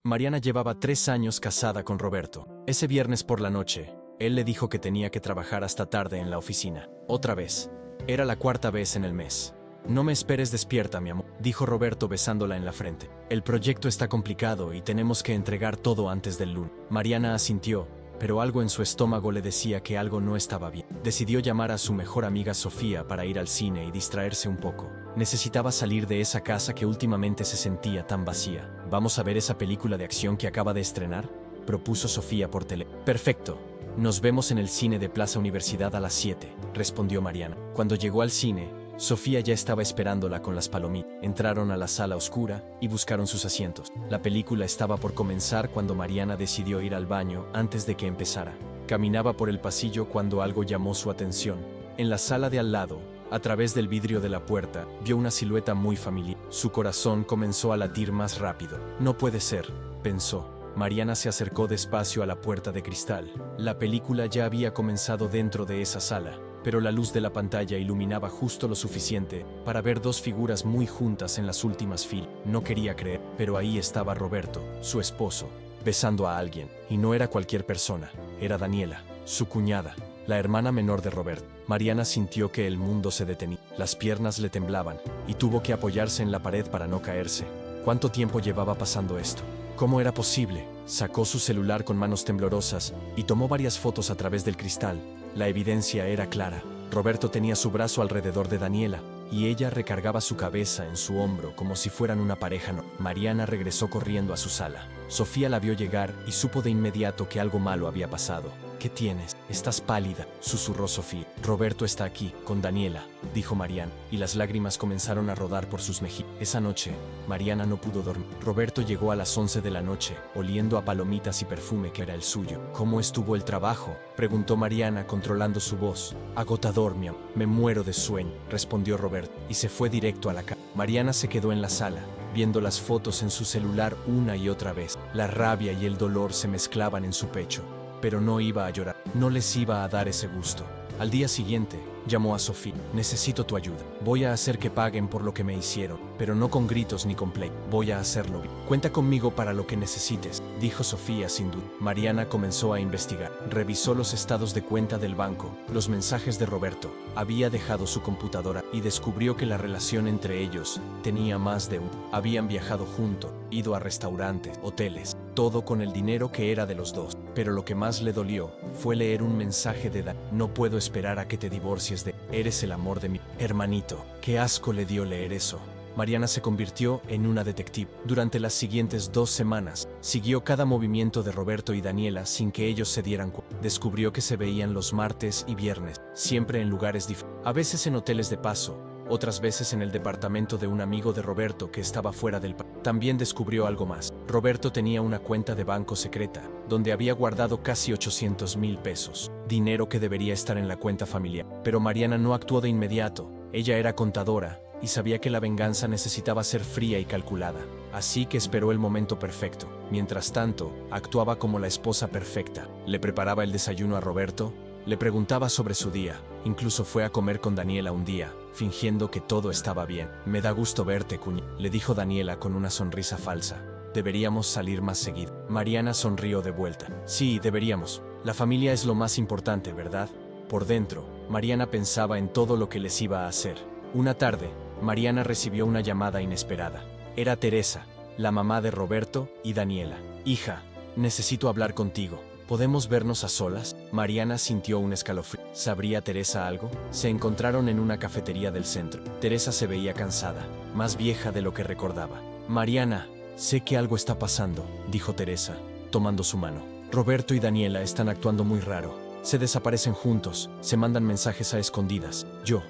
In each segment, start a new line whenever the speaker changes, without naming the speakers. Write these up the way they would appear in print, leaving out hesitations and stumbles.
Mariana llevaba 3 años casada con Roberto. Ese viernes por la noche, él le dijo que tenía que trabajar hasta tarde en la oficina. Otra vez. Era la 4ª vez en el mes. No me esperes despierta, mi amor, dijo Roberto besándola en la frente. El proyecto está complicado y tenemos que entregar todo antes del lunes. Mariana asintió, pero algo en su estómago le decía que algo no estaba bien. Decidió llamar a su mejor amiga Sofía para ir al cine y distraerse un poco. Necesitaba salir de esa casa que últimamente se sentía tan vacía. ¿Vamos a ver esa película de acción que acaba de estrenar?, propuso Sofía por teléfono. Perfecto. Nos vemos en el cine de Plaza Universidad a las 7, respondió Mariana. Cuando llegó al cine, Sofía ya estaba esperándola con las palomitas. Entraron a la sala oscura y buscaron sus asientos. La película estaba por comenzar cuando Mariana decidió ir al baño antes de que empezara. Caminaba por el pasillo cuando algo llamó su atención. En la sala de al lado, a través del vidrio de la puerta, vio una silueta muy familiar. Su corazón comenzó a latir más rápido. No puede ser, pensó. Mariana se acercó despacio a la puerta de cristal. La película ya había comenzado dentro de esa sala, pero la luz de la pantalla iluminaba justo lo suficiente para ver 2 figuras muy juntas en las últimas filas. No quería creer, pero ahí estaba Roberto, su esposo, besando a alguien. Y no era cualquier persona, era Daniela, su cuñada, la hermana menor de Roberto. Mariana sintió que el mundo se detenía. Las piernas le temblaban y tuvo que apoyarse en la pared para no caerse. ¿Cuánto tiempo llevaba pasando esto? ¿Cómo era posible? Sacó su celular con manos temblorosas y tomó varias fotos a través del cristal. La evidencia era clara. Roberto tenía su brazo alrededor de Daniela y ella recargaba su cabeza en su hombro como si fueran una pareja. Mariana regresó corriendo a su sala. Sofía la vio llegar y supo de inmediato que algo malo había pasado. ¿Qué tienes? Estás pálida, susurró Sofía. Roberto está aquí, con Daniela, dijo Mariana, y las lágrimas comenzaron a rodar por sus mejillas. Esa noche, Mariana no pudo dormir. Roberto llegó a las 11 de la noche, oliendo a palomitas y perfume que era el suyo. ¿Cómo estuvo el trabajo?, preguntó Mariana controlando su voz. Agotador, mi amor. Me muero de sueño, respondió Roberto, y se fue directo a la cama. Mariana se quedó en la sala, viendo las fotos en su celular una y otra vez. La rabia y el dolor se mezclaban en su pecho. Pero no iba a llorar, no les iba a dar ese gusto. Al día siguiente, llamó a Sofía. Necesito tu ayuda. Voy a hacer que paguen por lo que me hicieron, pero no con gritos ni con pleito. Voy a hacerlo bien. Cuenta conmigo para lo que necesites, dijo Sofía sin duda. Mariana comenzó a investigar. Revisó los estados de cuenta del banco, los mensajes de Roberto. Había dejado su computadora y descubrió que la relación entre ellos tenía más de un. Habían viajado juntos, ido a restaurantes, hoteles, todo con el dinero que era de los dos. Pero lo que más le dolió fue leer un mensaje de Dan. No puedo esperar a que te divorcies de. Eres el amor de mi hermanito. Qué asco le dio leer eso. Mariana se convirtió en una detective. Durante las siguientes 2 semanas, siguió cada movimiento de Roberto y Daniela sin que ellos se dieran cuenta. Descubrió que se veían los martes y viernes, siempre en lugares diferentes. A veces en hoteles de paso, otras veces en el departamento de un amigo de Roberto que estaba fuera del país. También descubrió algo más. Roberto tenía una cuenta de banco secreta, donde había guardado casi 800,000 pesos, dinero que debería estar en la cuenta familiar. Pero Mariana no actuó de inmediato. Ella era contadora y sabía que la venganza necesitaba ser fría y calculada. Así que esperó el momento perfecto. Mientras tanto, actuaba como la esposa perfecta. Le preparaba el desayuno a Roberto, le preguntaba sobre su día, incluso fue a comer con Daniela un día, fingiendo que todo estaba bien. Me da gusto verte, cuñado, le dijo Daniela con una sonrisa falsa. Deberíamos salir más seguido. Mariana sonrió de vuelta. Sí, deberíamos. La familia es lo más importante, ¿verdad? Por dentro, Mariana pensaba en todo lo que les iba a hacer. Una tarde, Mariana recibió una llamada inesperada. Era Teresa, la mamá de Roberto y Daniela. Hija, necesito hablar contigo. ¿Podemos vernos a solas? Mariana sintió un escalofrío. ¿Sabría Teresa algo? Se encontraron en una cafetería del centro. Teresa se veía cansada, más vieja de lo que recordaba. Mariana, sé que algo está pasando, dijo Teresa, tomando su mano. Roberto y Daniela están actuando muy raro. Se desaparecen juntos, se mandan mensajes a escondidas. Yo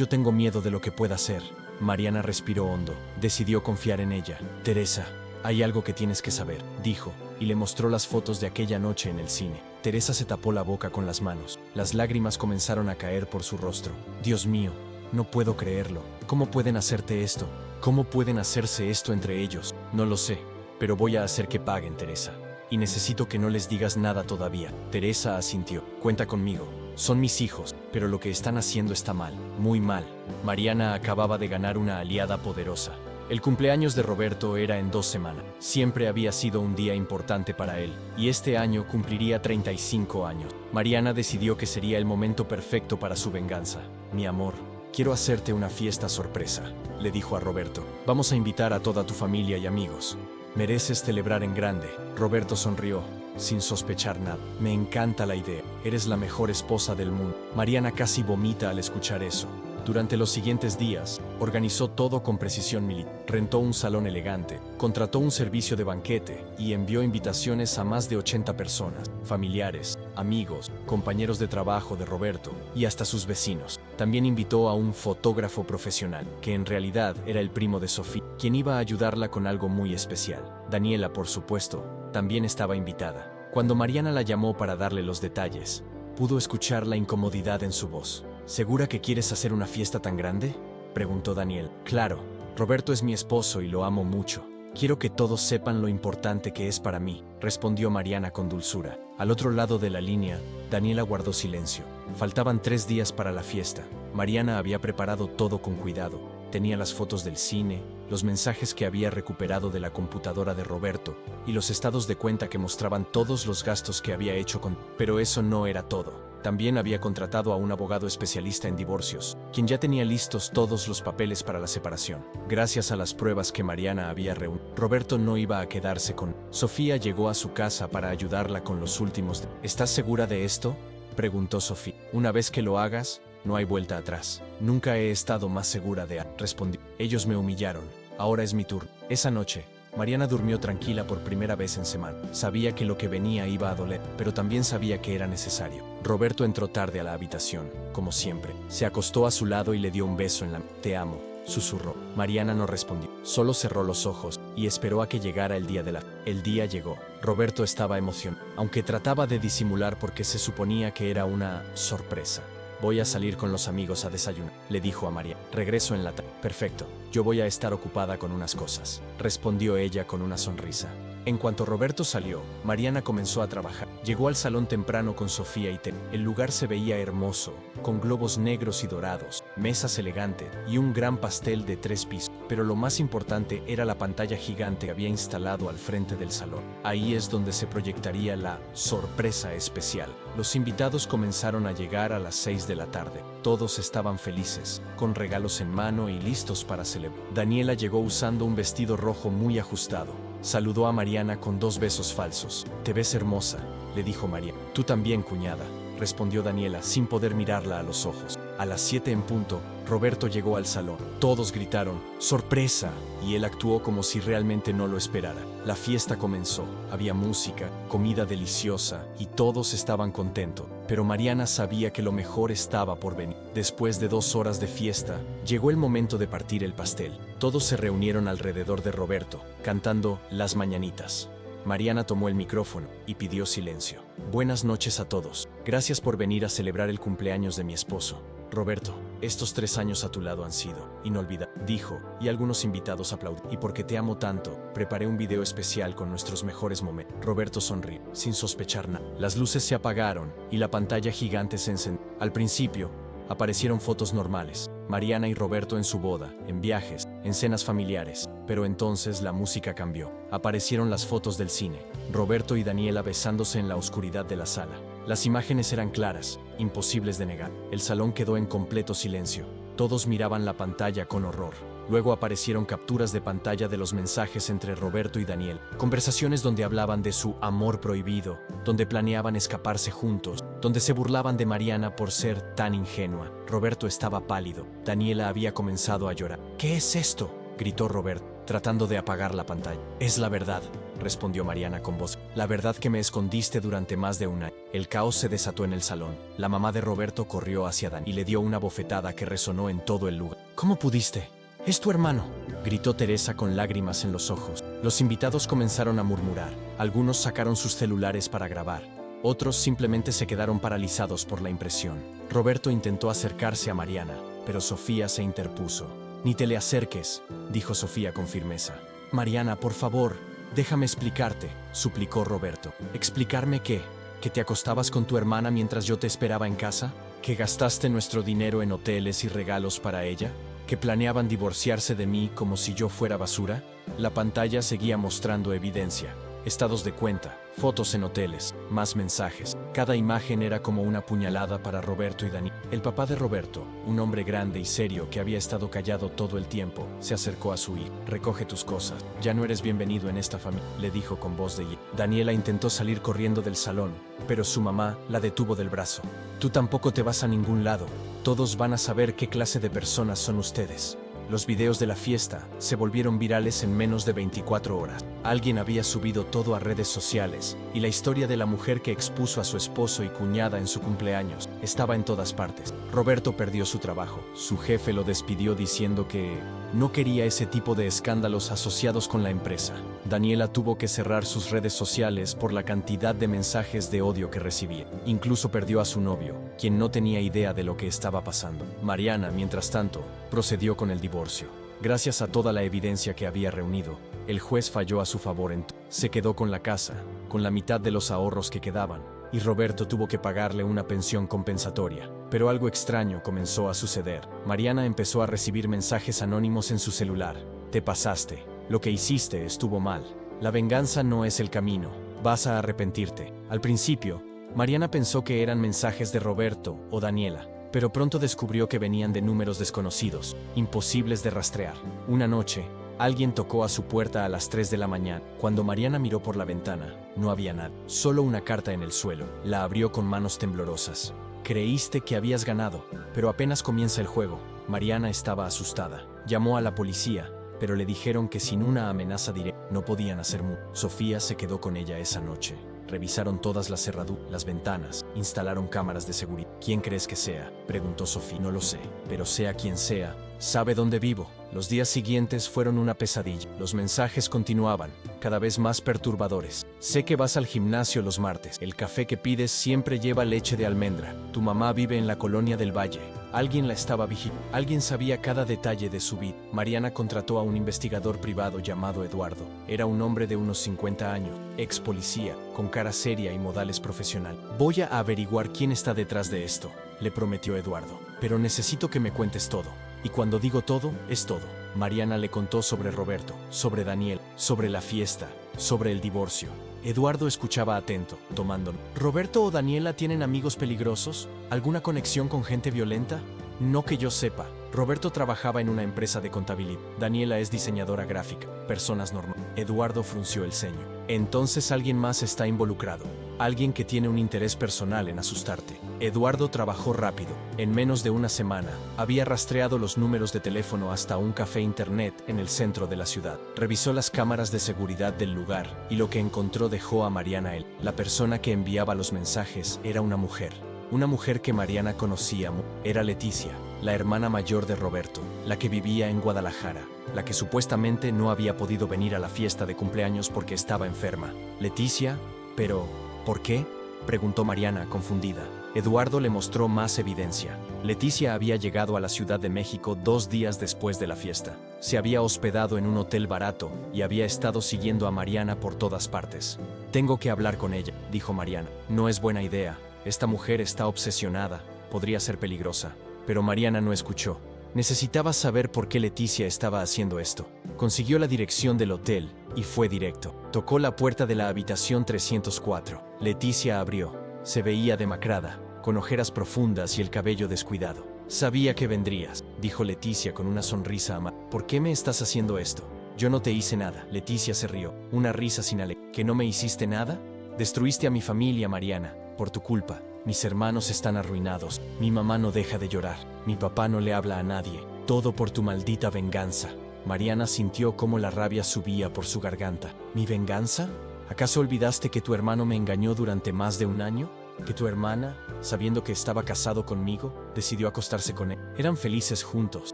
tengo miedo de lo que pueda ser. Mariana respiró hondo. Decidió confiar en ella. Teresa, hay algo que tienes que saber, dijo, y le mostró las fotos de aquella noche en el cine. Teresa se tapó la boca con las manos. Las lágrimas comenzaron a caer por su rostro. Dios mío, no puedo creerlo. ¿Cómo pueden hacerte esto? ¿Cómo pueden hacerse esto entre ellos? No lo sé, pero voy a hacer que paguen, Teresa. Y necesito que no les digas nada todavía. Teresa asintió. Cuenta conmigo. Son mis hijos, pero lo que están haciendo está mal, muy mal. Mariana acababa de ganar una aliada poderosa. El cumpleaños de Roberto era en 2 semanas. Siempre había sido un día importante para él, y este año cumpliría 35 años. Mariana decidió que sería el momento perfecto para su venganza. Mi amor, quiero hacerte una fiesta sorpresa, le dijo a Roberto. Vamos a invitar a toda tu familia y amigos. Mereces celebrar en grande. Roberto sonrió, sin sospechar nada. Me encanta la idea. Eres la mejor esposa del mundo. Mariana casi vomita al escuchar eso. Durante los siguientes días, organizó todo con precisión militar. Rentó un salón elegante, contrató un servicio de banquete y envió invitaciones a más de 80 personas, familiares, amigos, compañeros de trabajo de Roberto y hasta sus vecinos. También invitó a un fotógrafo profesional, que en realidad era el primo de Sofía, quien iba a ayudarla con algo muy especial. Daniela, por supuesto, también estaba invitada. Cuando Mariana la llamó para darle los detalles, pudo escuchar la incomodidad en su voz. ¿Segura que quieres hacer una fiesta tan grande?, preguntó Daniel. Claro, Roberto es mi esposo y lo amo mucho. Quiero que todos sepan lo importante que es para mí, respondió Mariana con dulzura. Al otro lado de la línea, Daniela guardó silencio. Faltaban 3 días para la fiesta. Mariana había preparado todo con cuidado. Tenía las fotos del cine, los mensajes que había recuperado de la computadora de Roberto y los estados de cuenta que mostraban todos los gastos que había hecho con... Pero eso no era todo. También había contratado a un abogado especialista en divorcios, quien ya tenía listos todos los papeles para la separación. Gracias a las pruebas que Mariana había reunido, Roberto no iba a quedarse con... Sofía llegó a su casa para ayudarla con los últimos... ¿Estás segura de esto?, preguntó Sofía. Una vez que lo hagas, no hay vuelta atrás. Nunca he estado más segura de... respondió. Ellos me humillaron. Ahora es mi turno. Esa noche, Mariana durmió tranquila por primera vez en semana. Sabía que lo que venía iba a doler, pero también sabía que era necesario. Roberto entró tarde a la habitación, como siempre. Se acostó a su lado y le dio un beso en la... Te amo, susurró. Mariana no respondió. Solo cerró los ojos y esperó a que llegara el día de la... El día llegó. Roberto estaba emocionado, aunque trataba de disimular porque se suponía que era una sorpresa. Voy a salir con los amigos a desayunar, le dijo a María. Regreso en la tarde. Perfecto, yo voy a estar ocupada con unas cosas, respondió ella con una sonrisa. En cuanto Roberto salió, Mariana comenzó a trabajar. Llegó al salón temprano con Sofía y Ted. El lugar se veía hermoso, con globos negros y dorados, mesas elegantes y un gran pastel de 3 pisos. Pero lo más importante era la pantalla gigante que había instalado al frente del salón. Ahí es donde se proyectaría la sorpresa especial. Los invitados comenzaron a llegar a las 6 de la tarde. Todos estaban felices, con regalos en mano y listos para celebrar. Daniela llegó usando un vestido rojo muy ajustado. Saludó a Mariana con 2 besos falsos. Te ves hermosa, le dijo María. Tú también, cuñada, respondió Daniela sin poder mirarla a los ojos. A las 7 en punto, Roberto llegó al salón. Todos gritaron ¡sorpresa! Y él actuó como si realmente no lo esperara. La fiesta comenzó. Había música, comida deliciosa y todos estaban contentos. Pero Mariana sabía que lo mejor estaba por venir. Después de 2 horas de fiesta, llegó el momento de partir el pastel. Todos se reunieron alrededor de Roberto, cantando Las Mañanitas. Mariana tomó el micrófono y pidió silencio. Buenas noches a todos. Gracias por venir a celebrar el cumpleaños de mi esposo. Roberto, estos 3 años a tu lado han sido inolvidables, dijo, y algunos invitados aplaudieron. Y porque te amo tanto, preparé un video especial con nuestros mejores momentos. Roberto sonrió, sin sospechar nada. Las luces se apagaron y la pantalla gigante se encendió. Al principio, aparecieron fotos normales. Mariana y Roberto en su boda, en viajes, en cenas familiares. Pero entonces la música cambió. Aparecieron las fotos del cine. Roberto y Daniela besándose en la oscuridad de la sala. Las imágenes eran claras, imposibles de negar. El salón quedó en completo silencio. Todos miraban la pantalla con horror. Luego aparecieron capturas de pantalla de los mensajes entre Roberto y Daniel. Conversaciones donde hablaban de su amor prohibido, donde planeaban escaparse juntos, donde se burlaban de Mariana por ser tan ingenua. Roberto estaba pálido. Daniela había comenzado a llorar. ¿Qué es esto?, gritó Roberto, tratando de apagar la pantalla. Es la verdad, respondió Mariana con voz. La verdad que me escondiste durante más de un año. El caos se desató en el salón. La mamá de Roberto corrió hacia Dan y le dio una bofetada que resonó en todo el lugar. ¿Cómo pudiste? ¡Es tu hermano!, gritó Teresa con lágrimas en los ojos. Los invitados comenzaron a murmurar. Algunos sacaron sus celulares para grabar. Otros simplemente se quedaron paralizados por la impresión. Roberto intentó acercarse a Mariana, pero Sofía se interpuso. Ni te le acerques, dijo Sofía con firmeza. Mariana, por favor, déjame explicarte, suplicó Roberto. ¿Explicarme qué? ¿Que te acostabas con tu hermana mientras yo te esperaba en casa? ¿Que gastaste nuestro dinero en hoteles y regalos para ella? ¿Que planeaban divorciarse de mí como si yo fuera basura? La pantalla seguía mostrando evidencia. Estados de cuenta, fotos en hoteles, más mensajes. Cada imagen era como una puñalada para Roberto y Daniela. El papá de Roberto, un hombre grande y serio que había estado callado todo el tiempo, se acercó a su hijo. Recoge tus cosas, ya no eres bienvenido en esta familia, le dijo con voz de hielo. Daniela intentó salir corriendo del salón, pero su mamá la detuvo del brazo. Tú tampoco te vas a ningún lado, todos van a saber qué clase de personas son ustedes. Los videos de la fiesta se volvieron virales en menos de 24 horas. Alguien había subido todo a redes sociales, y la historia de la mujer que expuso a su esposo y cuñada en su cumpleaños estaba en todas partes. Roberto perdió su trabajo. Su jefe lo despidió diciendo que no quería ese tipo de escándalos asociados con la empresa. Daniela tuvo que cerrar sus redes sociales por la cantidad de mensajes de odio que recibía. Incluso perdió a su novio, quien no tenía idea de lo que estaba pasando. Mariana, mientras tanto, procedió con el divorcio. Gracias a toda la evidencia que había reunido, el juez falló a su favor. Se quedó con la casa, con la mitad de los ahorros que quedaban, y Roberto tuvo que pagarle una pensión compensatoria. Pero algo extraño comenzó a suceder. Mariana empezó a recibir mensajes anónimos en su celular. Te pasaste. Lo que hiciste estuvo mal. La venganza no es el camino. Vas a arrepentirte. Al principio, Mariana pensó que eran mensajes de Roberto o Daniela, pero pronto descubrió que venían de números desconocidos, imposibles de rastrear. Una noche, alguien tocó a su puerta a las 3 de la mañana. Cuando Mariana miró por la ventana, no había nada, solo una carta en el suelo. La abrió con manos temblorosas. Creíste que habías ganado, pero apenas comienza el juego. Mariana estaba asustada. Llamó a la policía, pero le dijeron que sin una amenaza directa no podían hacer mucho. Sofía se quedó con ella esa noche. Revisaron todas las cerraduras, las ventanas, instalaron cámaras de seguridad. ¿Quién crees que sea?, preguntó Sofía. No lo sé, pero sea quien sea, sabe dónde vivo. Los días siguientes fueron una pesadilla. Los mensajes continuaban, cada vez más perturbadores. Sé que vas al gimnasio los martes. El café que pides siempre lleva leche de almendra. Tu mamá vive en la colonia del Valle. Alguien la estaba vigilando. Alguien sabía cada detalle de su vida. Mariana contrató a un investigador privado llamado Eduardo. Era un hombre de unos 50 años, ex policía, con cara seria y modales profesional. Voy a averiguar quién está detrás de esto, le prometió Eduardo. Pero necesito que me cuentes todo. Y cuando digo todo, es todo. Mariana le contó sobre Roberto, sobre Daniel, sobre la fiesta, sobre el divorcio. Eduardo escuchaba atento, tomando. ¿Roberto o Daniela tienen amigos peligrosos? ¿Alguna conexión con gente violenta? No que yo sepa. Roberto trabajaba en una empresa de contabilidad. Daniela es diseñadora gráfica. Personas normales. Eduardo frunció el ceño. Entonces alguien más está involucrado. Alguien que tiene un interés personal en asustarte. Eduardo trabajó rápido. En menos de una semana, había rastreado los números de teléfono hasta un café internet en el centro de la ciudad. Revisó las cámaras de seguridad del lugar y lo que encontró dejó a Mariana él. La persona que enviaba los mensajes era una mujer. Una mujer que Mariana conocía. Era Leticia, la hermana mayor de Roberto, la que vivía en Guadalajara, la que supuestamente no había podido venir a la fiesta de cumpleaños porque estaba enferma. Leticia, pero ¿por qué?, preguntó Mariana, confundida. Eduardo le mostró más evidencia. Leticia había llegado a la Ciudad de México 2 días después de la fiesta. Se había hospedado en un hotel barato y había estado siguiendo a Mariana por todas partes. Tengo que hablar con ella, dijo Mariana. No es buena idea. Esta mujer está obsesionada. Podría ser peligrosa. Pero Mariana no escuchó. Necesitaba saber por qué Leticia estaba haciendo esto. Consiguió la dirección del hotel y fue directo. Tocó la puerta de la habitación 304. Leticia abrió. Se veía demacrada, con ojeras profundas y el cabello descuidado. Sabía que vendrías, dijo Leticia con una sonrisa amable. ¿Por qué me estás haciendo esto? Yo no te hice nada. Leticia se rió, una risa sin alegría. ¿Que no me hiciste nada? Destruiste a mi familia, Mariana, por tu culpa. Mis hermanos están arruinados. Mi mamá no deja de llorar. Mi papá no le habla a nadie. Todo por tu maldita venganza. Mariana sintió cómo la rabia subía por su garganta. ¿Mi venganza? ¿Acaso olvidaste que tu hermano me engañó durante más de un año? ¿Que tu hermana, sabiendo que estaba casado conmigo, decidió acostarse con él? Eran felices juntos,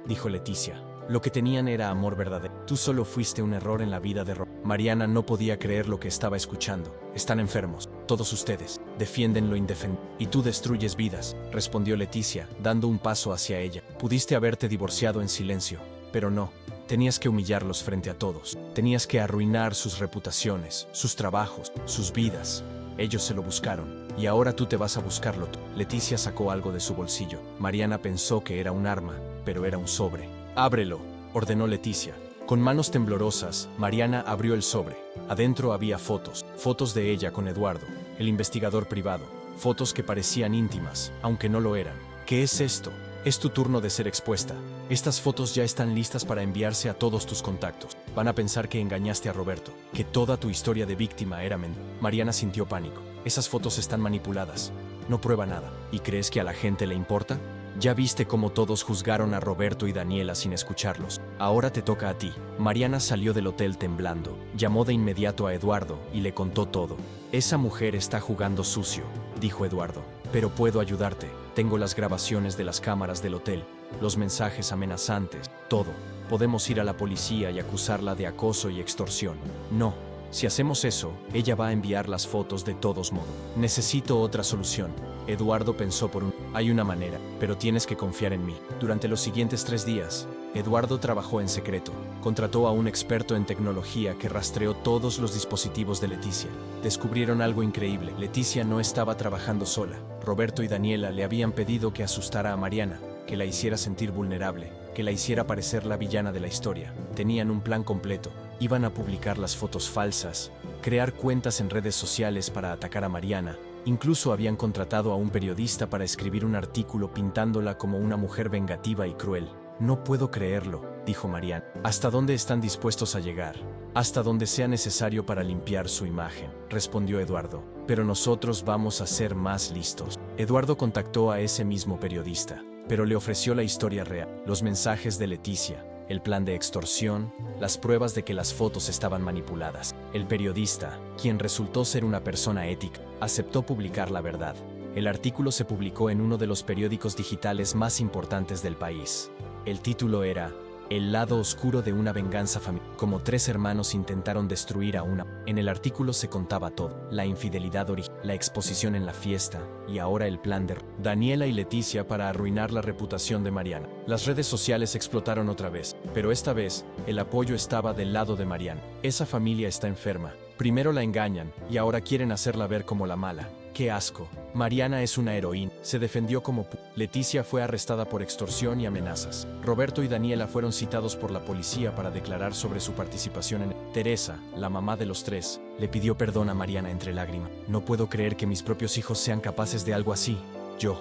dijo Leticia. Lo que tenían era amor verdadero. Tú solo fuiste un error en la vida de Rob. Mariana no podía creer lo que estaba escuchando. Están enfermos, todos ustedes. Defienden lo indefendible. Y tú destruyes vidas, respondió Leticia, dando un paso hacia ella. Pudiste haberte divorciado en silencio, pero no. Tenías que humillarlos frente a todos. Tenías que arruinar sus reputaciones, sus trabajos, sus vidas. Ellos se lo buscaron, y ahora tú te vas a buscarlo tú. Leticia sacó algo de su bolsillo. Mariana pensó que era un arma, pero era un sobre. Ábrelo, ordenó Leticia. Con manos temblorosas, Mariana abrió el sobre. Adentro había fotos, fotos de ella con Eduardo, el investigador privado, fotos que parecían íntimas, aunque no lo eran. ¿Qué es esto? Es tu turno de ser expuesta. Estas fotos ya están listas para enviarse a todos tus contactos. Van a pensar que engañaste a Roberto, que toda tu historia de víctima era mentira. Mariana sintió pánico. Esas fotos están manipuladas. No prueba nada. ¿Y crees que a la gente le importa? Ya viste cómo todos juzgaron a Roberto y Daniela sin escucharlos. Ahora te toca a ti. Mariana salió del hotel temblando. Llamó de inmediato a Eduardo y le contó todo. Esa mujer está jugando sucio, dijo Eduardo. Pero puedo ayudarte. Tengo las grabaciones de las cámaras del hotel, los mensajes amenazantes, todo. Podemos ir a la policía y acusarla de acoso y extorsión. No. Si hacemos eso, ella va a enviar las fotos de todos modos. Necesito otra solución. Eduardo pensó por un... Hay una manera, pero tienes que confiar en mí. Durante los siguientes 3 días, Eduardo trabajó en secreto. Contrató a un experto en tecnología que rastreó todos los dispositivos de Leticia. Descubrieron algo increíble. Leticia no estaba trabajando sola. Roberto y Daniela le habían pedido que asustara a Mariana, que la hiciera sentir vulnerable, que la hiciera parecer la villana de la historia. Tenían un plan completo. Iban a publicar las fotos falsas, crear cuentas en redes sociales para atacar a Mariana. Incluso habían contratado a un periodista para escribir un artículo pintándola como una mujer vengativa y cruel. No puedo creerlo, dijo Mariana. ¿Hasta dónde están dispuestos a llegar? Hasta donde sea necesario para limpiar su imagen, respondió Eduardo. Pero nosotros vamos a ser más listos. Eduardo contactó a ese mismo periodista, pero le ofreció la historia real, los mensajes de Leticia, el plan de extorsión, las pruebas de que las fotos estaban manipuladas. El periodista, quien resultó ser una persona ética, aceptó publicar la verdad. El artículo se publicó en uno de los periódicos digitales más importantes del país. El título era El lado oscuro de una venganza familiar. Como 3 hermanos intentaron destruir a una. En el artículo se contaba todo: la infidelidad original, la exposición en la fiesta y ahora el plan de Daniela y Leticia para arruinar la reputación de Mariana. Las redes sociales explotaron otra vez, pero esta vez el apoyo estaba del lado de Mariana. Esa familia está enferma. Primero la engañan y ahora quieren hacerla ver como la mala. ¡Qué asco! Mariana es una heroína. Se defendió como Leticia fue arrestada por extorsión y amenazas. Roberto y Daniela fueron citados por la policía para declarar sobre su participación en... Teresa, la mamá de los 3, le pidió perdón a Mariana entre lágrimas. No puedo creer que mis propios hijos sean capaces de algo así. Yo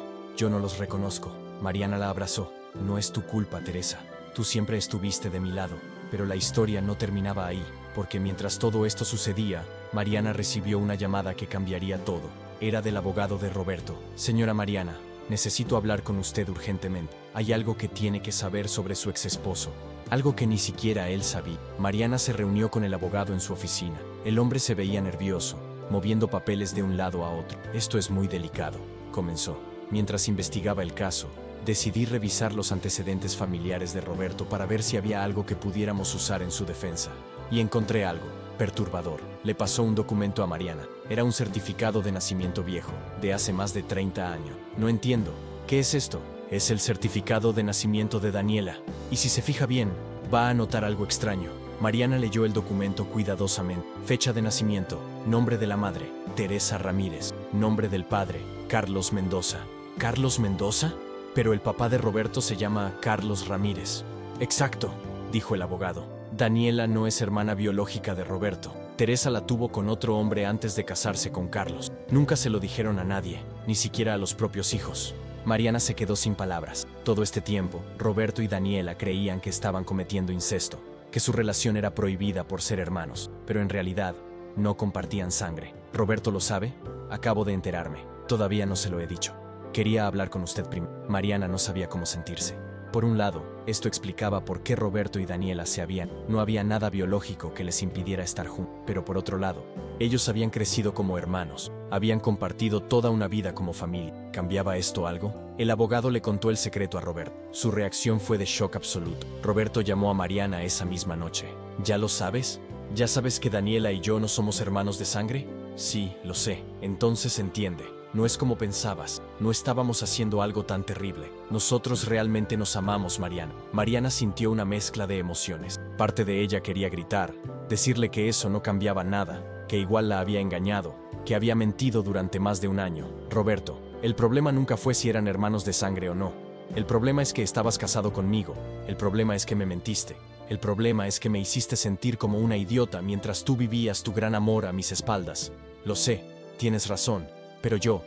no los reconozco. Mariana la abrazó. No es tu culpa, Teresa. Tú siempre estuviste de mi lado. Pero la historia no terminaba ahí, porque mientras todo esto sucedía, Mariana recibió una llamada que cambiaría todo. Era del abogado de Roberto. Señora Mariana, necesito hablar con usted urgentemente. Hay algo que tiene que saber sobre su exesposo. Algo que ni siquiera él sabía. Mariana se reunió con el abogado en su oficina. El hombre se veía nervioso, moviendo papeles de un lado a otro. Esto es muy delicado, comenzó. Mientras investigaba el caso, decidí revisar los antecedentes familiares de Roberto para ver si había algo que pudiéramos usar en su defensa. Y encontré algo perturbador. Le pasó un documento a Mariana. Era un certificado de nacimiento viejo, de hace más de 30 años. No entiendo. ¿Qué es esto? Es el certificado de nacimiento de Daniela. Y si se fija bien, va a notar algo extraño. Mariana leyó el documento cuidadosamente. Fecha de nacimiento, nombre de la madre, Teresa Ramírez. Nombre del padre, Carlos Mendoza. ¿Carlos Mendoza? Pero el papá de Roberto se llama Carlos Ramírez. Exacto, dijo el abogado. Daniela no es hermana biológica de Roberto. Teresa la tuvo con otro hombre antes de casarse con Carlos. Nunca se lo dijeron a nadie, ni siquiera a los propios hijos. Mariana se quedó sin palabras. Todo este tiempo, Roberto y Daniela creían que estaban cometiendo incesto, que su relación era prohibida por ser hermanos, pero en realidad no compartían sangre. ¿Roberto lo sabe? Acabo de enterarme. Todavía no se lo he dicho. Quería hablar con usted primero. Mariana no sabía cómo sentirse. Por un lado, esto explicaba por qué Roberto y Daniela se habían. No había nada biológico que les impidiera estar juntos. Pero por otro lado, ellos habían crecido como hermanos. Habían compartido toda una vida como familia. ¿Cambiaba esto algo? El abogado le contó el secreto a Roberto. Su reacción fue de shock absoluto. Roberto llamó a Mariana esa misma noche. ¿Ya lo sabes? ¿Ya sabes que Daniela y yo no somos hermanos de sangre? Sí, lo sé. Entonces entiende. No es como pensabas. No estábamos haciendo algo tan terrible. Nosotros realmente nos amamos, Mariana. Mariana sintió una mezcla de emociones. Parte de ella quería gritar, decirle que eso no cambiaba nada, que igual la había engañado, que había mentido durante más de un año. Roberto, el problema nunca fue si eran hermanos de sangre o no. El problema es que estabas casado conmigo. El problema es que me mentiste. El problema es que me hiciste sentir como una idiota mientras tú vivías tu gran amor a mis espaldas. Lo sé, tienes razón, pero yo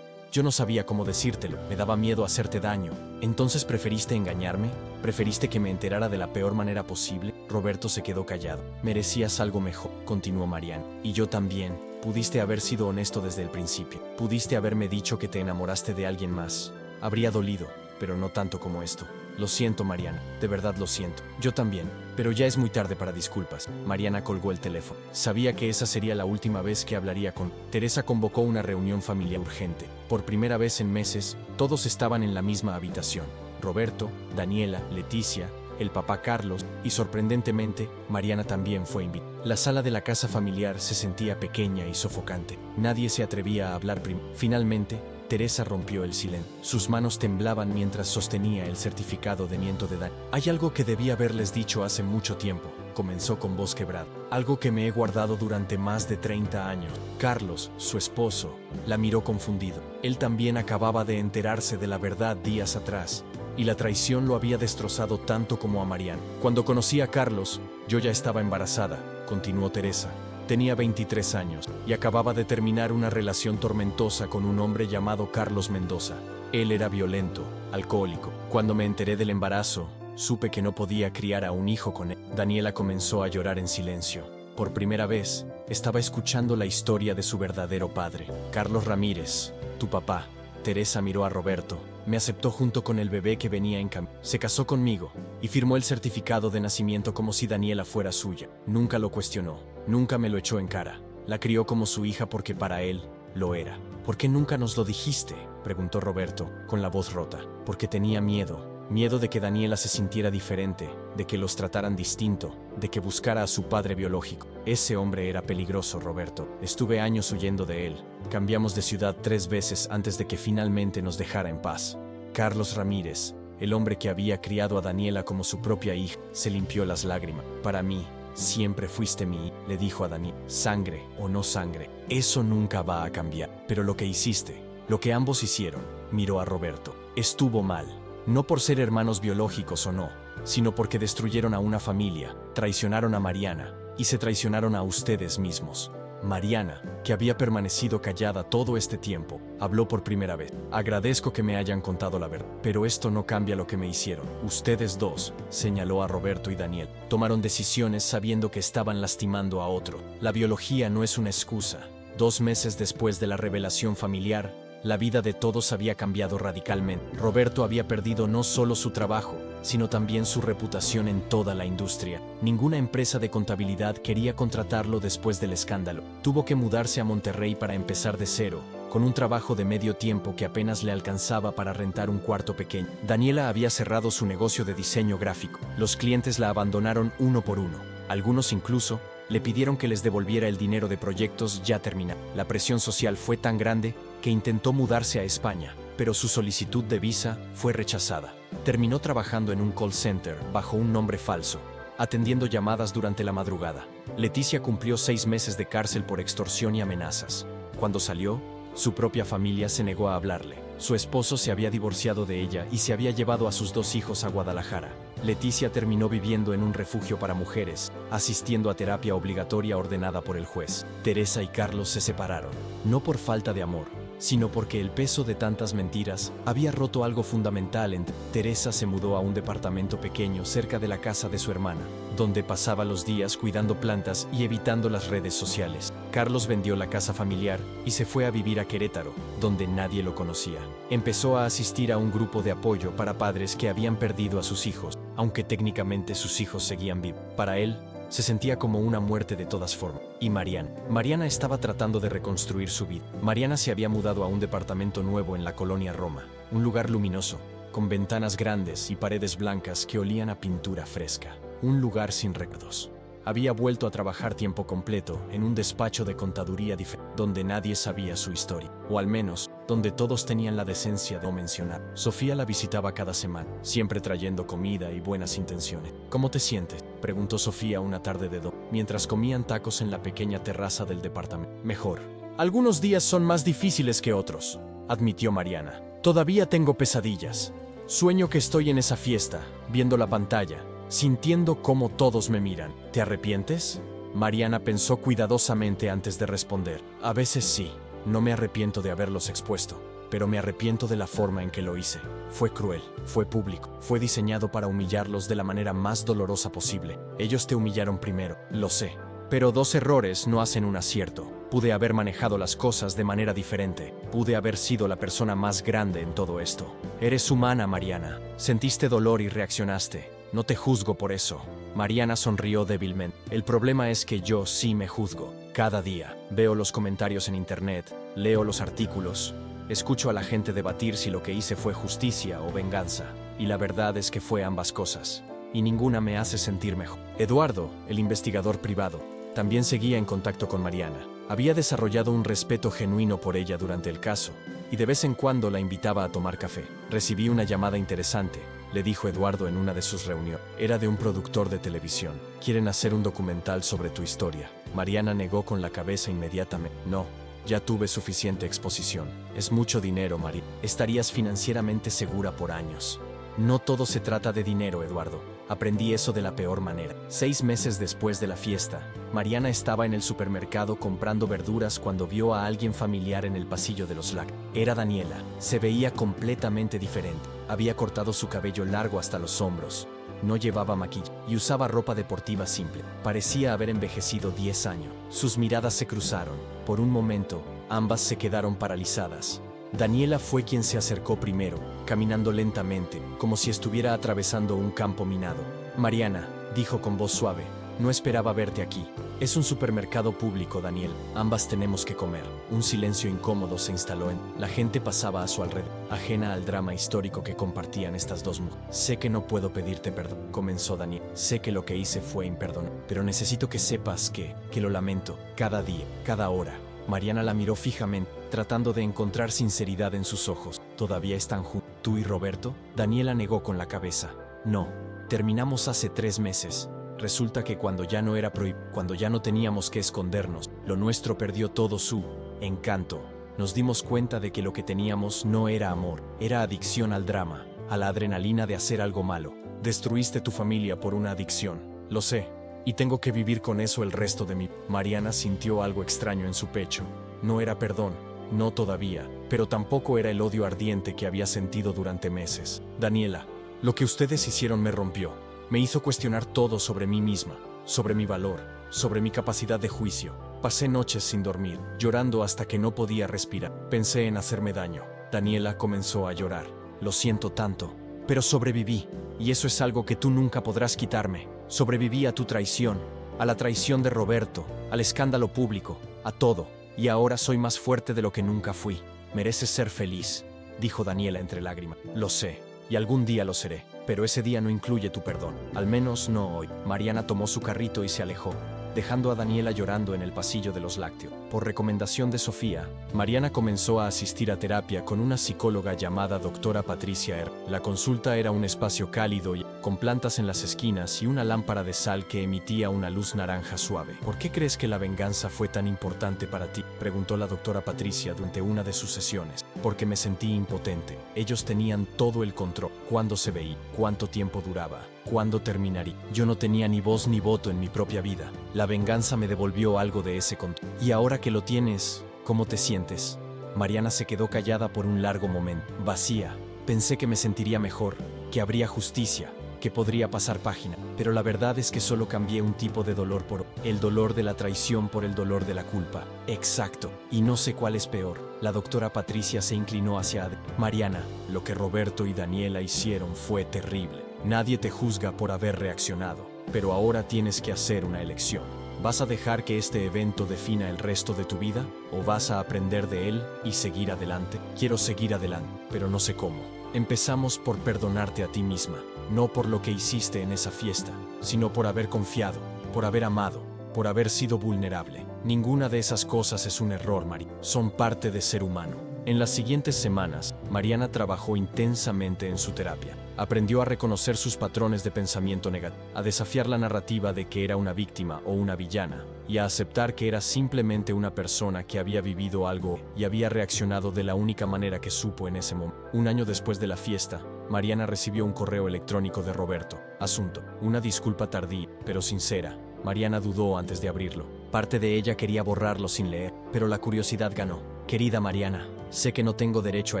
no sabía cómo decírtelo, me daba miedo hacerte daño. Entonces preferiste engañarme, preferiste que me enterara de la peor manera posible. Roberto se quedó callado. Merecías algo mejor, continuó Mariana. Y yo también. Pudiste haber sido honesto desde el principio. Pudiste haberme dicho que te enamoraste de alguien más. Habría dolido, pero no tanto como esto. Lo siento, Mariana, de verdad lo siento. Yo también, pero ya es muy tarde para disculpas. Mariana colgó el teléfono. Sabía que esa sería la última vez que hablaría con... Teresa convocó una reunión familiar urgente. Por primera vez en meses, todos estaban en la misma habitación. Roberto, Daniela, Leticia, el papá Carlos y, sorprendentemente, Mariana también fue invitada. La sala de la casa familiar se sentía pequeña y sofocante. Nadie se atrevía a hablar primero. Finalmente, Teresa rompió el silencio. Sus manos temblaban mientras sostenía el certificado de nieto de Dani. Hay algo que debí haberles dicho hace mucho tiempo, comenzó con voz quebrada. Algo que me he guardado durante más de 30 años. Carlos, su esposo, la miró confundido. Él también acababa de enterarse de la verdad días atrás, y la traición lo había destrozado tanto como a Mariana. Cuando conocí a Carlos, yo ya estaba embarazada, continuó Teresa. Tenía 23 años y acababa de terminar una relación tormentosa con un hombre llamado Carlos Mendoza. Él era violento, alcohólico. Cuando me enteré del embarazo, supe que no podía criar a un hijo con él. Daniela comenzó a llorar en silencio. Por primera vez, estaba escuchando la historia de su verdadero padre, Carlos Ramírez, tu papá. Teresa miró a Roberto. Me aceptó junto con el bebé que venía en camino. Se casó conmigo y firmó el certificado de nacimiento como si Daniela fuera suya. Nunca lo cuestionó, nunca me lo echó en cara. La crió como su hija porque para él lo era. ¿Por qué nunca nos lo dijiste?, preguntó Roberto, con la voz rota. Porque tenía miedo. Miedo de que Daniela se sintiera diferente, de que los trataran distinto, de que buscara a su padre biológico. Ese hombre era peligroso, Roberto. Estuve años huyendo de él. Cambiamos de ciudad 3 veces antes de que finalmente nos dejara en paz. Carlos Ramírez, el hombre que había criado a Daniela como su propia hija, se limpió las lágrimas. Para mí, siempre fuiste mi hija, le dijo a Daniela. Sangre o no sangre, eso nunca va a cambiar. Pero lo que hiciste, lo que ambos hicieron, miró a Roberto, estuvo mal. No por ser hermanos biológicos o no, sino porque destruyeron a una familia, traicionaron a Mariana y se traicionaron a ustedes mismos. Mariana, que había permanecido callada todo este tiempo, habló por primera vez. Agradezco que me hayan contado la verdad, pero esto no cambia lo que me hicieron. Ustedes dos, señaló a Roberto y Daniel, tomaron decisiones sabiendo que estaban lastimando a otro. La biología no es una excusa. 2 meses después de la revelación familiar, la vida de todos había cambiado radicalmente. Roberto había perdido no solo su trabajo, sino también su reputación en toda la industria. Ninguna empresa de contabilidad quería contratarlo después del escándalo. Tuvo que mudarse a Monterrey para empezar de cero, con un trabajo de medio tiempo que apenas le alcanzaba para rentar un cuarto pequeño. Daniela había cerrado su negocio de diseño gráfico. Los clientes la abandonaron uno por uno. Algunos incluso le pidieron que les devolviera el dinero de proyectos ya terminados. La presión social fue tan grande que intentó mudarse a España, pero su solicitud de visa fue rechazada. Terminó trabajando en un call center bajo un nombre falso, atendiendo llamadas durante la madrugada. Leticia cumplió 6 meses de cárcel por extorsión y amenazas. Cuando salió, su propia familia se negó a hablarle. Su esposo se había divorciado de ella y se había llevado a sus 2 hijos a Guadalajara. Leticia terminó viviendo en un refugio para mujeres, asistiendo a terapia obligatoria ordenada por el juez. Teresa y Carlos se separaron, no por falta de amor, sino porque el peso de tantas mentiras había roto algo fundamental entre. Teresa se mudó a un departamento pequeño cerca de la casa de su hermana, donde pasaba los días cuidando plantas y evitando las redes sociales. Carlos vendió la casa familiar y se fue a vivir a Querétaro, donde nadie lo conocía. Empezó a asistir a un grupo de apoyo para padres que habían perdido a sus hijos, aunque técnicamente sus hijos seguían vivos. Para él, se sentía como una muerte de todas formas. Y Mariana estaba tratando de reconstruir su vida. Mariana se había mudado a un departamento nuevo en la colonia Roma, un lugar luminoso, con ventanas grandes y paredes blancas que olían a pintura fresca. Un lugar sin recuerdos. Había vuelto a trabajar tiempo completo en un despacho de contaduría diferente, donde nadie sabía su historia, o al menos, donde todos tenían la decencia de no mencionar. Sofía la visitaba cada semana, siempre trayendo comida y buenas intenciones. ¿Cómo te sientes?, preguntó Sofía una tarde de mientras comían tacos en la pequeña terraza del departamento. Mejor. Algunos días son más difíciles que otros, admitió Mariana. Todavía tengo pesadillas. Sueño que estoy en esa fiesta, viendo la pantalla, sintiendo cómo todos me miran. ¿Te arrepientes? Mariana pensó cuidadosamente antes de responder. A veces sí, no me arrepiento de haberlos expuesto, pero me arrepiento de la forma en que lo hice. Fue cruel, fue público, fue diseñado para humillarlos de la manera más dolorosa posible. Ellos te humillaron primero, lo sé. Pero 2 errores no hacen un acierto. Pude haber manejado las cosas de manera diferente. Pude haber sido la persona más grande en todo esto. Eres humana, Mariana. Sentiste dolor y reaccionaste. No te juzgo por eso. Mariana sonrió débilmente. El problema es que yo sí me juzgo. Cada día. Veo los comentarios en internet, leo los artículos, escucho a la gente debatir si lo que hice fue justicia o venganza. Y la verdad es que fue ambas cosas. Y ninguna me hace sentir mejor. Eduardo, el investigador privado, también seguía en contacto con Mariana. Había desarrollado un respeto genuino por ella durante el caso, y de vez en cuando la invitaba a tomar café. Recibí una llamada interesante, le dijo Eduardo en una de sus reuniones. Era de un productor de televisión. Quieren hacer un documental sobre tu historia. Mariana negó con la cabeza inmediatamente. No, ya tuve suficiente exposición. Es mucho dinero, María. Estarías financieramente segura por años. No todo se trata de dinero, Eduardo. Aprendí eso de la peor manera. 6 meses después de la fiesta, Mariana estaba en el supermercado comprando verduras cuando vio a alguien familiar en el pasillo de los lácteos. Era Daniela. Se veía completamente diferente. Había cortado su cabello largo hasta los hombros. No llevaba maquillaje y usaba ropa deportiva simple. Parecía haber envejecido 10 años. Sus miradas se cruzaron. Por un momento, ambas se quedaron paralizadas. Daniela fue quien se acercó primero, caminando lentamente, como si estuviera atravesando un campo minado. Mariana, dijo con voz suave, no esperaba verte aquí. Es un supermercado público, Daniel. Ambas tenemos que comer. Un silencio incómodo se instaló la gente pasaba a su alrededor, ajena al drama histórico que compartían estas dos mujeres. Sé que no puedo pedirte perdón, comenzó Daniel. Sé que lo que hice fue imperdonable, pero necesito que sepas que lo lamento, cada día, cada hora. Mariana la miró fijamente, tratando de encontrar sinceridad en sus ojos. ¿Todavía están juntos, tú y Roberto? Daniela negó con la cabeza. No, terminamos hace 3 meses. Resulta que cuando ya no era prohibido, cuando ya no teníamos que escondernos, lo nuestro perdió todo su encanto. Nos dimos cuenta de que lo que teníamos no era amor, era adicción al drama, a la adrenalina de hacer algo malo. Destruiste tu familia por una adicción, lo sé. Y tengo que vivir con eso el resto de mi vida. Mariana sintió algo extraño en su pecho. No era perdón, no todavía, pero tampoco era el odio ardiente que había sentido durante meses. Daniela, lo que ustedes hicieron me rompió. Me hizo cuestionar todo sobre mí misma, sobre mi valor, sobre mi capacidad de juicio. Pasé noches sin dormir, llorando hasta que no podía respirar. Pensé en hacerme daño. Daniela comenzó a llorar. Lo siento tanto, pero sobreviví. Y eso es algo que tú nunca podrás quitarme. Sobreviví a tu traición, a la traición de Roberto, al escándalo público, a todo. Y ahora soy más fuerte de lo que nunca fui. Mereces ser feliz, dijo Daniela entre lágrimas. Lo sé, y algún día lo seré, pero ese día no incluye tu perdón. Al menos no hoy. Mariana tomó su carrito y se alejó, dejando a Daniela llorando en el pasillo de los lácteos. Por recomendación de Sofía, Mariana comenzó a asistir a terapia con una psicóloga llamada doctora Patricia R. La consulta era un espacio cálido y con plantas en las esquinas y una lámpara de sal que emitía una luz naranja suave. ¿Por qué crees que la venganza fue tan importante para ti?, preguntó la doctora Patricia durante una de sus sesiones. Porque me sentí impotente. Ellos tenían todo el control. ¿Cuándo se veía? ¿Cuánto tiempo duraba? ¿Cuándo terminaría? Yo no tenía ni voz ni voto en mi propia vida. La venganza me devolvió algo de ese control. Y ahora que lo tienes, ¿cómo te sientes? Mariana se quedó callada por un largo momento, vacía. Pensé que me sentiría mejor, que habría justicia, que podría pasar página. Pero la verdad es que solo cambié un tipo de dolor por el dolor de la traición por el dolor de la culpa. Exacto. Y no sé cuál es peor. La doctora Patricia se inclinó hacia Mariana. Lo que Roberto y Daniela hicieron fue terrible. Nadie te juzga por haber reaccionado, pero ahora tienes que hacer una elección. ¿Vas a dejar que este evento defina el resto de tu vida? ¿O vas a aprender de él y seguir adelante? Quiero seguir adelante, pero no sé cómo. Empezamos por perdonarte a ti misma, no por lo que hiciste en esa fiesta, sino por haber confiado, por haber amado, por haber sido vulnerable. Ninguna de esas cosas es un error, Mari. Son parte de ser humano. En las siguientes semanas, Mariana trabajó intensamente en su terapia. Aprendió a reconocer sus patrones de pensamiento negativo, a desafiar la narrativa de que era una víctima o una villana, y a aceptar que era simplemente una persona que había vivido algo y había reaccionado de la única manera que supo en ese momento. Un año después de la fiesta, Mariana recibió un correo electrónico de Roberto. Asunto: una disculpa tardía, pero sincera. Mariana dudó antes de abrirlo. Parte de ella quería borrarlo sin leer, pero la curiosidad ganó. Querida Mariana, sé que no tengo derecho a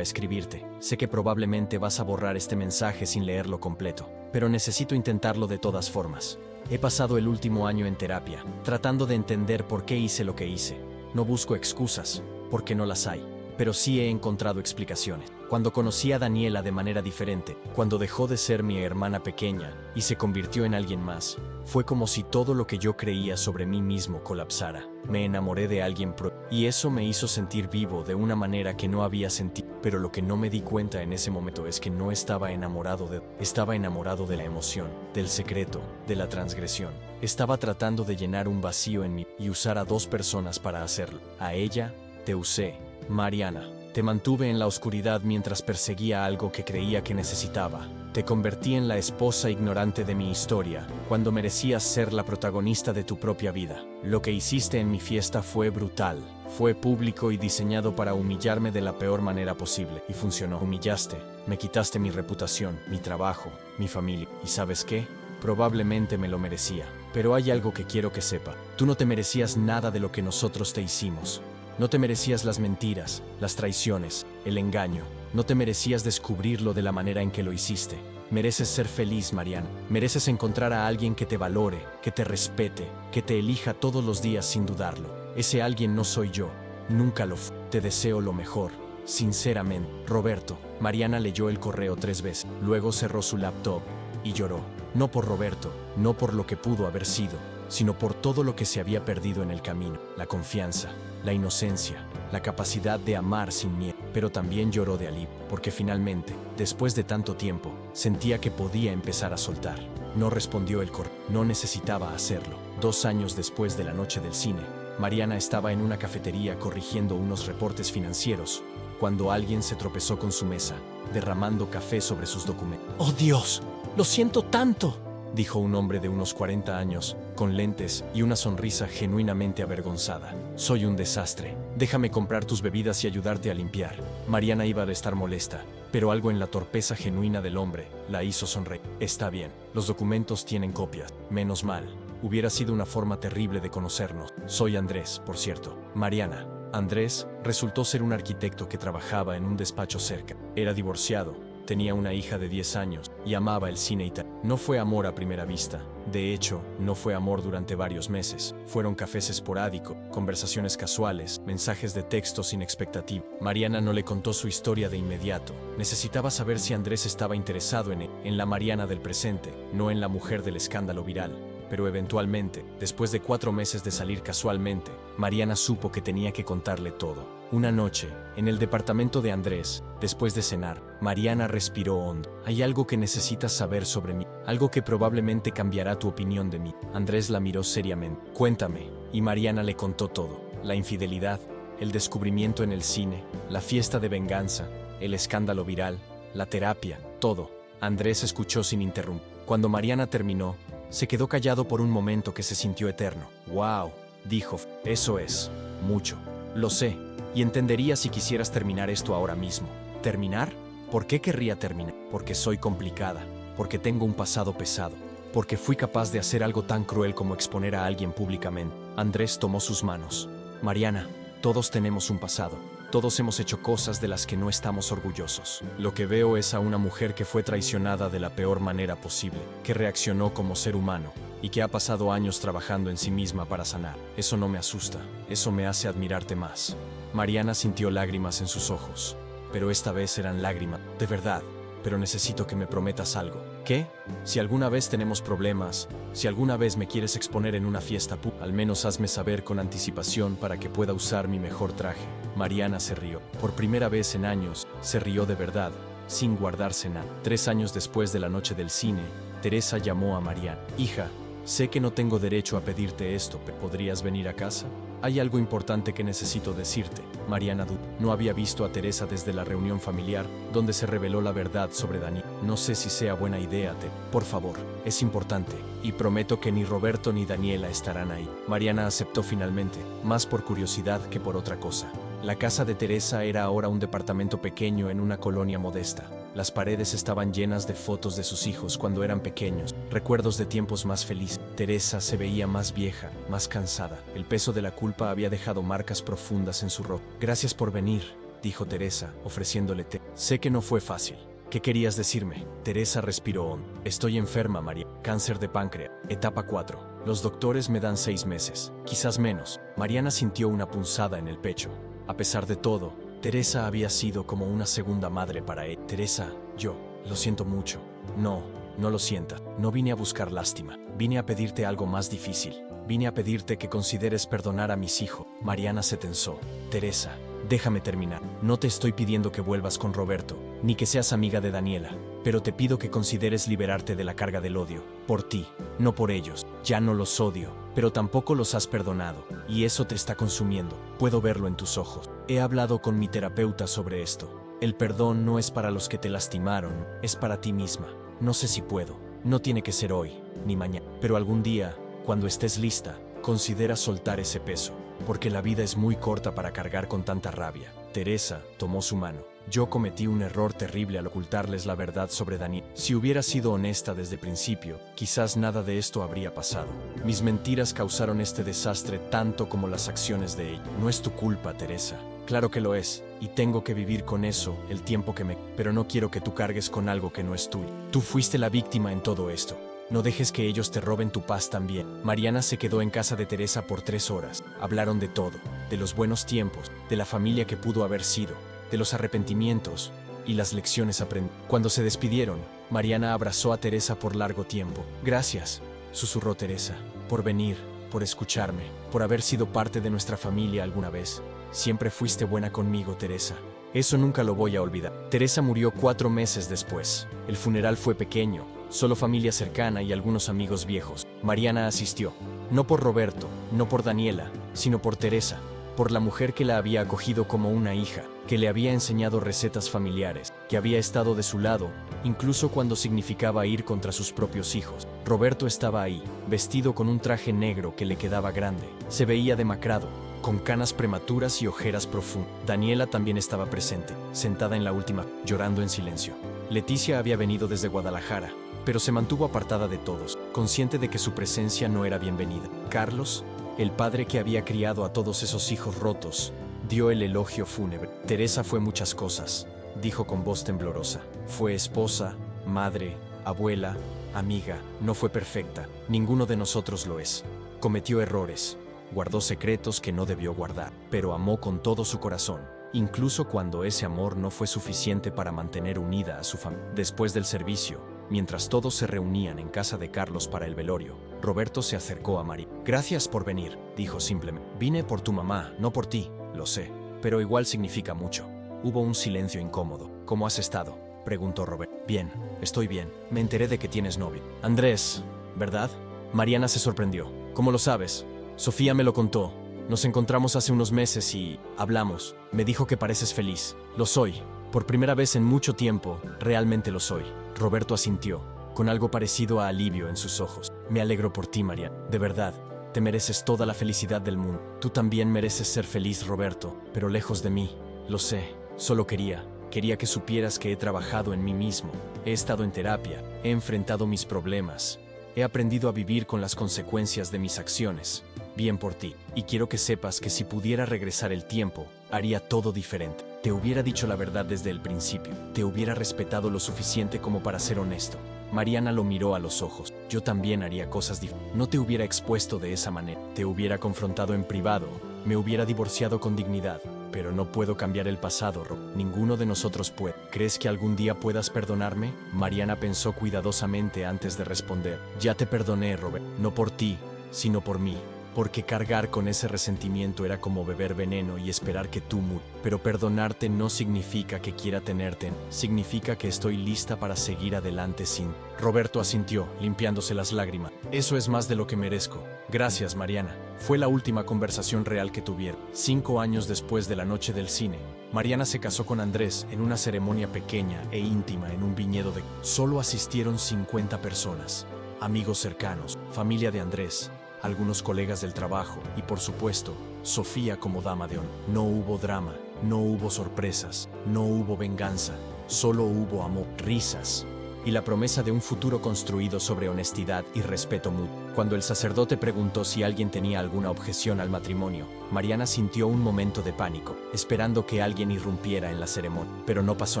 escribirte. Sé que probablemente vas a borrar este mensaje sin leerlo completo, pero necesito intentarlo de todas formas. He pasado el último año en terapia, tratando de entender por qué hice lo que hice. No busco excusas, porque no las hay, pero sí he encontrado explicaciones. Cuando conocí a Daniela de manera diferente, cuando dejó de ser mi hermana pequeña y se convirtió en alguien más, fue como si todo lo que yo creía sobre mí mismo colapsara. Me enamoré de alguien y eso me hizo sentir vivo de una manera que no había sentido. Pero lo que no me di cuenta en ese momento es que no estaba enamorado de la emoción, del secreto, de la transgresión. Estaba tratando de llenar un vacío en mí y usar a dos personas para hacerlo. A ella, te usé, Mariana. Te mantuve en la oscuridad mientras perseguía algo que creía que necesitaba. Te convertí en la esposa ignorante de mi historia, cuando merecías ser la protagonista de tu propia vida. Lo que hiciste en mi fiesta fue brutal. Fue público y diseñado para humillarme de la peor manera posible. Y funcionó. Humillaste, me quitaste mi reputación, mi trabajo, mi familia. ¿Y sabes qué? Probablemente me lo merecía. Pero hay algo que quiero que sepa. Tú no te merecías nada de lo que nosotros te hicimos. No te merecías las mentiras, las traiciones, el engaño. No te merecías descubrirlo de la manera en que lo hiciste. Mereces ser feliz, Mariana. Mereces encontrar a alguien que te valore, que te respete, que te elija todos los días sin dudarlo. Ese alguien no soy yo. Nunca lo fui. Te deseo lo mejor. Sinceramente, Roberto. Mariana leyó el correo 3 veces. Luego cerró su laptop y lloró. No por Roberto, no por lo que pudo haber sido, sino por todo lo que se había perdido en el camino. La confianza, la inocencia, la capacidad de amar sin miedo. Pero también lloró de alivio, porque finalmente, después de tanto tiempo, sentía que podía empezar a soltar. No respondió el correo, no necesitaba hacerlo. 2 años después de la noche del cine, Mariana estaba en una cafetería corrigiendo unos reportes financieros, cuando alguien se tropezó con su mesa, derramando café sobre sus documentos. ¡Oh Dios! ¡Lo siento tanto!, dijo un hombre de unos 40 años, con lentes y una sonrisa genuinamente avergonzada. Soy un desastre. Déjame comprar tus bebidas y ayudarte a limpiar. Mariana iba a estar molesta, pero algo en la torpeza genuina del hombre la hizo sonreír. Está bien, los documentos tienen copias. Menos mal. Hubiera sido una forma terrible de conocernos. Soy Andrés, por cierto. Mariana. Andrés resultó ser un arquitecto que trabajaba en un despacho cerca. Era divorciado. Tenía una hija de 10 años y amaba el cine italiano. No fue amor a primera vista. De hecho, no fue amor durante varios meses. Fueron cafés esporádicos, conversaciones casuales, mensajes de texto sin expectativa. Mariana no le contó su historia de inmediato. Necesitaba saber si Andrés estaba interesado en la Mariana del presente, no en la mujer del escándalo viral. Pero eventualmente, después de 4 meses de salir casualmente, Mariana supo que tenía que contarle todo. Una noche, en el departamento de Andrés, después de cenar, Mariana respiró hondo. Hay algo que necesitas saber sobre mí, algo que probablemente cambiará tu opinión de mí. Andrés la miró seriamente. Cuéntame. Y Mariana le contó todo. La infidelidad, el descubrimiento en el cine, la fiesta de venganza, el escándalo viral, la terapia, todo. Andrés escuchó sin interrumpir. Cuando Mariana terminó, se quedó callado por un momento que se sintió eterno. «Wow», dijo, «eso es mucho. Lo sé, y entendería si quisieras terminar esto ahora mismo». ¿Terminar? ¿Por qué querría terminar? Porque soy complicada, porque tengo un pasado pesado, porque fui capaz de hacer algo tan cruel como exponer a alguien públicamente. Andrés tomó sus manos. «Mariana, todos tenemos un pasado. Todos hemos hecho cosas de las que no estamos orgullosos. Lo que veo es a una mujer que fue traicionada de la peor manera posible, que reaccionó como ser humano y que ha pasado años trabajando en sí misma para sanar. Eso no me asusta, eso me hace admirarte más». Mariana sintió lágrimas en sus ojos, pero esta vez eran lágrimas de verdad. «Pero necesito que me prometas algo». «¿Qué? Si alguna vez tenemos problemas, si alguna vez me quieres exponer en una fiesta pública, al menos hazme saber con anticipación para que pueda usar mi mejor traje». Mariana se rió. Por primera vez en años, se rió de verdad, sin guardarse nada. 3 años después de la noche del cine, Teresa llamó a Mariana. «Hija, sé que no tengo derecho a pedirte esto, pero ¿podrías venir a casa? Hay algo importante que necesito decirte». Mariana dudó. No había visto a Teresa desde la reunión familiar, donde se reveló la verdad sobre Dani. No sé si sea buena idea, por favor, es importante, y prometo que ni Roberto ni Daniela estarán ahí. Mariana aceptó finalmente, más por curiosidad que por otra cosa. La casa de Teresa era ahora un departamento pequeño en una colonia modesta. Las paredes estaban llenas de fotos de sus hijos cuando eran pequeños, recuerdos de tiempos más felices. Teresa se veía más vieja, más cansada. El peso de la culpa había dejado marcas profundas en su rostro. Gracias por venir, dijo Teresa, ofreciéndole té. Sé que no fue fácil. ¿Qué querías decirme? Teresa respiró hondo. Estoy enferma, María. Cáncer de páncreas. Etapa 4. Los doctores me dan 6 meses. Quizás menos. Mariana sintió una punzada en el pecho. A pesar de todo, Teresa había sido como una segunda madre para ella. Teresa, yo, lo siento mucho. No lo sientas. No vine a buscar lástima. Vine a pedirte algo más difícil. Vine a pedirte que consideres perdonar a mis hijos. Mariana se tensó. Teresa, déjame terminar. No te estoy pidiendo que vuelvas con Roberto, ni que seas amiga de Daniela, pero te pido que consideres liberarte de la carga del odio. Por ti, no por ellos. Ya no los odio, pero tampoco los has perdonado, y eso te está consumiendo. Puedo verlo en tus ojos. He hablado con mi terapeuta sobre esto. El perdón no es para los que te lastimaron, es para ti misma. No sé si puedo. No tiene que ser hoy, ni mañana, pero algún día, cuando estés lista, considera soltar ese peso, porque la vida es muy corta para cargar con tanta rabia. Teresa tomó su mano. Yo cometí un error terrible al ocultarles la verdad sobre Daniel. Si hubiera sido honesta desde el principio, quizás nada de esto habría pasado. Mis mentiras causaron este desastre tanto como las acciones de ella. No es tu culpa, Teresa. Claro que lo es, y tengo que vivir con eso el tiempo que me... Pero no quiero que tú cargues con algo que no es tuyo. Tú fuiste la víctima en todo esto. No dejes que ellos te roben tu paz también. Mariana se quedó en casa de Teresa por 3 horas. Hablaron de todo, de los buenos tiempos, de la familia que pudo haber sido, de los arrepentimientos y las lecciones aprendidas. Cuando se despidieron, Mariana abrazó a Teresa por largo tiempo. Gracias, susurró Teresa, por venir, por escucharme, por haber sido parte de nuestra familia alguna vez. Siempre fuiste buena conmigo, Teresa. Eso nunca lo voy a olvidar. Teresa murió 4 meses después. El funeral fue pequeño, solo familia cercana y algunos amigos viejos. Mariana asistió, no por Roberto, no por Daniela, sino por Teresa, por la mujer que la había acogido como una hija, que le había enseñado recetas familiares, que había estado de su lado, incluso cuando significaba ir contra sus propios hijos. Roberto estaba ahí, vestido con un traje negro que le quedaba grande. Se veía demacrado, con canas prematuras y ojeras profundas. Daniela también estaba presente, sentada en la última, llorando en silencio. Leticia había venido desde Guadalajara, pero se mantuvo apartada de todos, consciente de que su presencia no era bienvenida. Carlos, el padre que había criado a todos esos hijos rotos, dio el elogio fúnebre. Teresa fue muchas cosas, dijo con voz temblorosa. Fue esposa, madre, abuela, amiga. No fue perfecta, ninguno de nosotros lo es. Cometió errores, guardó secretos que no debió guardar, pero amó con todo su corazón, incluso cuando ese amor no fue suficiente para mantener unida a su familia. Después del servicio, mientras todos se reunían en casa de Carlos para el velorio, Roberto se acercó a María. Gracias por venir, dijo simplemente. Vine por tu mamá, no por ti, lo sé, pero igual significa mucho. Hubo un silencio incómodo. ¿Cómo has estado?, preguntó Roberto. Bien, estoy bien. Me enteré de que tienes novio. Andrés, ¿verdad? Mariana se sorprendió. ¿Cómo lo sabes? Sofía me lo contó. Nos encontramos hace unos meses y hablamos. Me dijo que pareces feliz. Lo soy. Por primera vez en mucho tiempo, realmente lo soy. Roberto asintió, con algo parecido a alivio en sus ojos. Me alegro por ti, Mariana. De verdad, te mereces toda la felicidad del mundo. Tú también mereces ser feliz, Roberto, pero lejos de mí. Lo sé. Solo quería que supieras que he trabajado en mí mismo. He estado en terapia. He enfrentado mis problemas. He aprendido a vivir con las consecuencias de mis acciones. Bien por ti. Y quiero que sepas que si pudiera regresar el tiempo, haría todo diferente. Te hubiera dicho la verdad desde el principio. Te hubiera respetado lo suficiente como para ser honesto. Mariana lo miró a los ojos. Yo también haría cosas diferentes. No te hubiera expuesto de esa manera. Te hubiera confrontado en privado. Me hubiera divorciado con dignidad. Pero no puedo cambiar el pasado, Rob. Ninguno de nosotros puede. ¿Crees que algún día puedas perdonarme? Mariana pensó cuidadosamente antes de responder. Ya te perdoné, Robert. No por ti, sino por mí. porque cargar con ese resentimiento era como beber veneno y esperar que tú murieras. Pero perdonarte no significa que quiera tenerte, significa que estoy lista para seguir adelante sin... Roberto asintió, limpiándose las lágrimas. Eso es más de lo que merezco. Gracias, Mariana. Fue la última conversación real que tuvieron. 5 años después de la noche del cine, Mariana se casó con Andrés en una ceremonia pequeña e íntima en un viñedo de... Solo asistieron 50 personas. Amigos cercanos, familia de Andrés, algunos colegas del trabajo y, por supuesto, Sofía como dama de honor. No hubo drama, no hubo sorpresas, no hubo venganza, solo hubo amor, risas y la promesa de un futuro construido sobre honestidad y respeto mutuo. Cuando el sacerdote preguntó si alguien tenía alguna objeción al matrimonio, Mariana sintió un momento de pánico, esperando que alguien irrumpiera en la ceremonia. Pero no pasó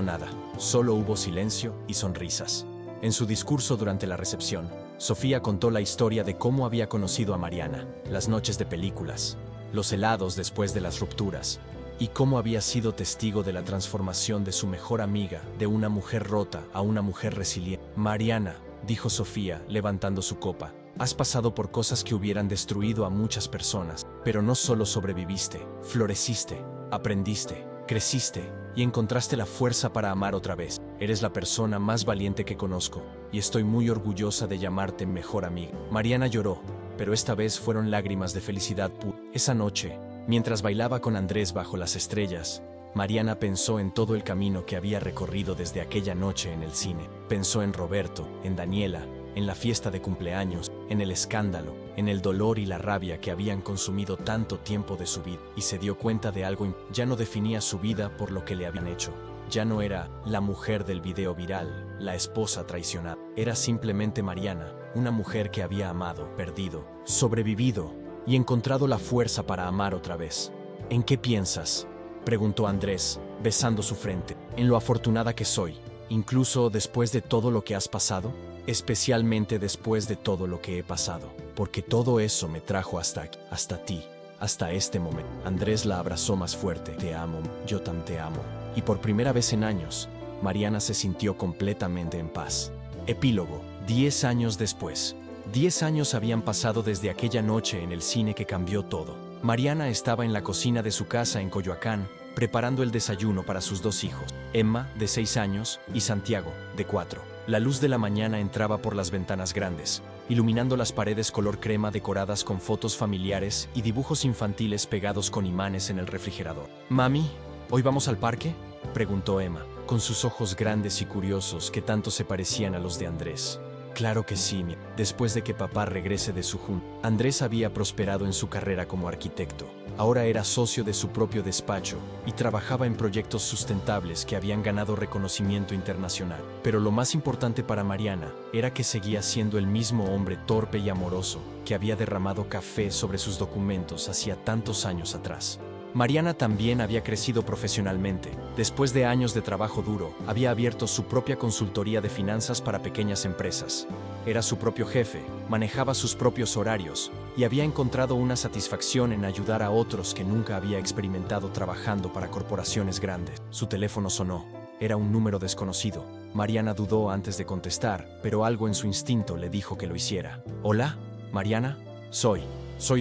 nada, solo hubo silencio y sonrisas. En su discurso durante la recepción, Sofía contó la historia de cómo había conocido a Mariana, las noches de películas, los helados después de las rupturas, y cómo había sido testigo de la transformación de su mejor amiga, de una mujer rota a una mujer resiliente. Mariana, dijo Sofía, levantando su copa, has pasado por cosas que hubieran destruido a muchas personas, pero no solo sobreviviste, floreciste, aprendiste, creciste y encontraste la fuerza para amar otra vez. Eres la persona más valiente que conozco, y estoy muy orgullosa de llamarte mejor amiga. Mariana lloró, pero esta vez fueron lágrimas de felicidad pura. Esa noche, mientras bailaba con Andrés bajo las estrellas, Mariana pensó en todo el camino que había recorrido desde aquella noche en el cine. Pensó en Roberto, en Daniela, en la fiesta de cumpleaños, en el escándalo, en el dolor y la rabia que habían consumido tanto tiempo de su vida, y se dio cuenta de algo. Ya no definía su vida por lo que le habían hecho. Ya no era la mujer del video viral, la esposa traicionada. Era simplemente Mariana, una mujer que había amado, perdido, sobrevivido y encontrado la fuerza para amar otra vez. ¿En qué piensas?, preguntó Andrés, besando su frente. En lo afortunada que soy, incluso después de todo lo que has pasado, especialmente después de todo lo que he pasado, porque todo eso me trajo hasta aquí, hasta ti, hasta este momento. Andrés la abrazó más fuerte. Te amo, yo también te amo. Y por primera vez en años, Mariana se sintió completamente en paz. Epílogo. 10 años después. 10 años habían pasado desde aquella noche en el cine que cambió todo. Mariana estaba en la cocina de su casa en Coyoacán, preparando el desayuno para sus 2 hijos, Emma, de 6 años, y Santiago, de 4. La luz de la mañana entraba por las ventanas grandes, iluminando las paredes color crema decoradas con fotos familiares y dibujos infantiles pegados con imanes en el refrigerador. «Mami, ¿hoy vamos al parque?», preguntó Emma, con sus ojos grandes y curiosos que tanto se parecían a los de Andrés. «Claro que sí, mi. Después de que papá regrese de su junta». Andrés había prosperado en su carrera como arquitecto. Ahora era socio de su propio despacho y trabajaba en proyectos sustentables que habían ganado reconocimiento internacional. Pero lo más importante para Mariana era que seguía siendo el mismo hombre torpe y amoroso que había derramado café sobre sus documentos hacía tantos años atrás. Mariana también había crecido profesionalmente. Después de años de trabajo duro, había abierto su propia consultoría de finanzas para pequeñas empresas. Era su propio jefe, manejaba sus propios horarios y había encontrado una satisfacción en ayudar a otros que nunca había experimentado trabajando para corporaciones grandes. Su teléfono sonó. Era un número desconocido. Mariana dudó antes de contestar, pero algo en su instinto le dijo que lo hiciera. «¿Hola, Mariana? Soy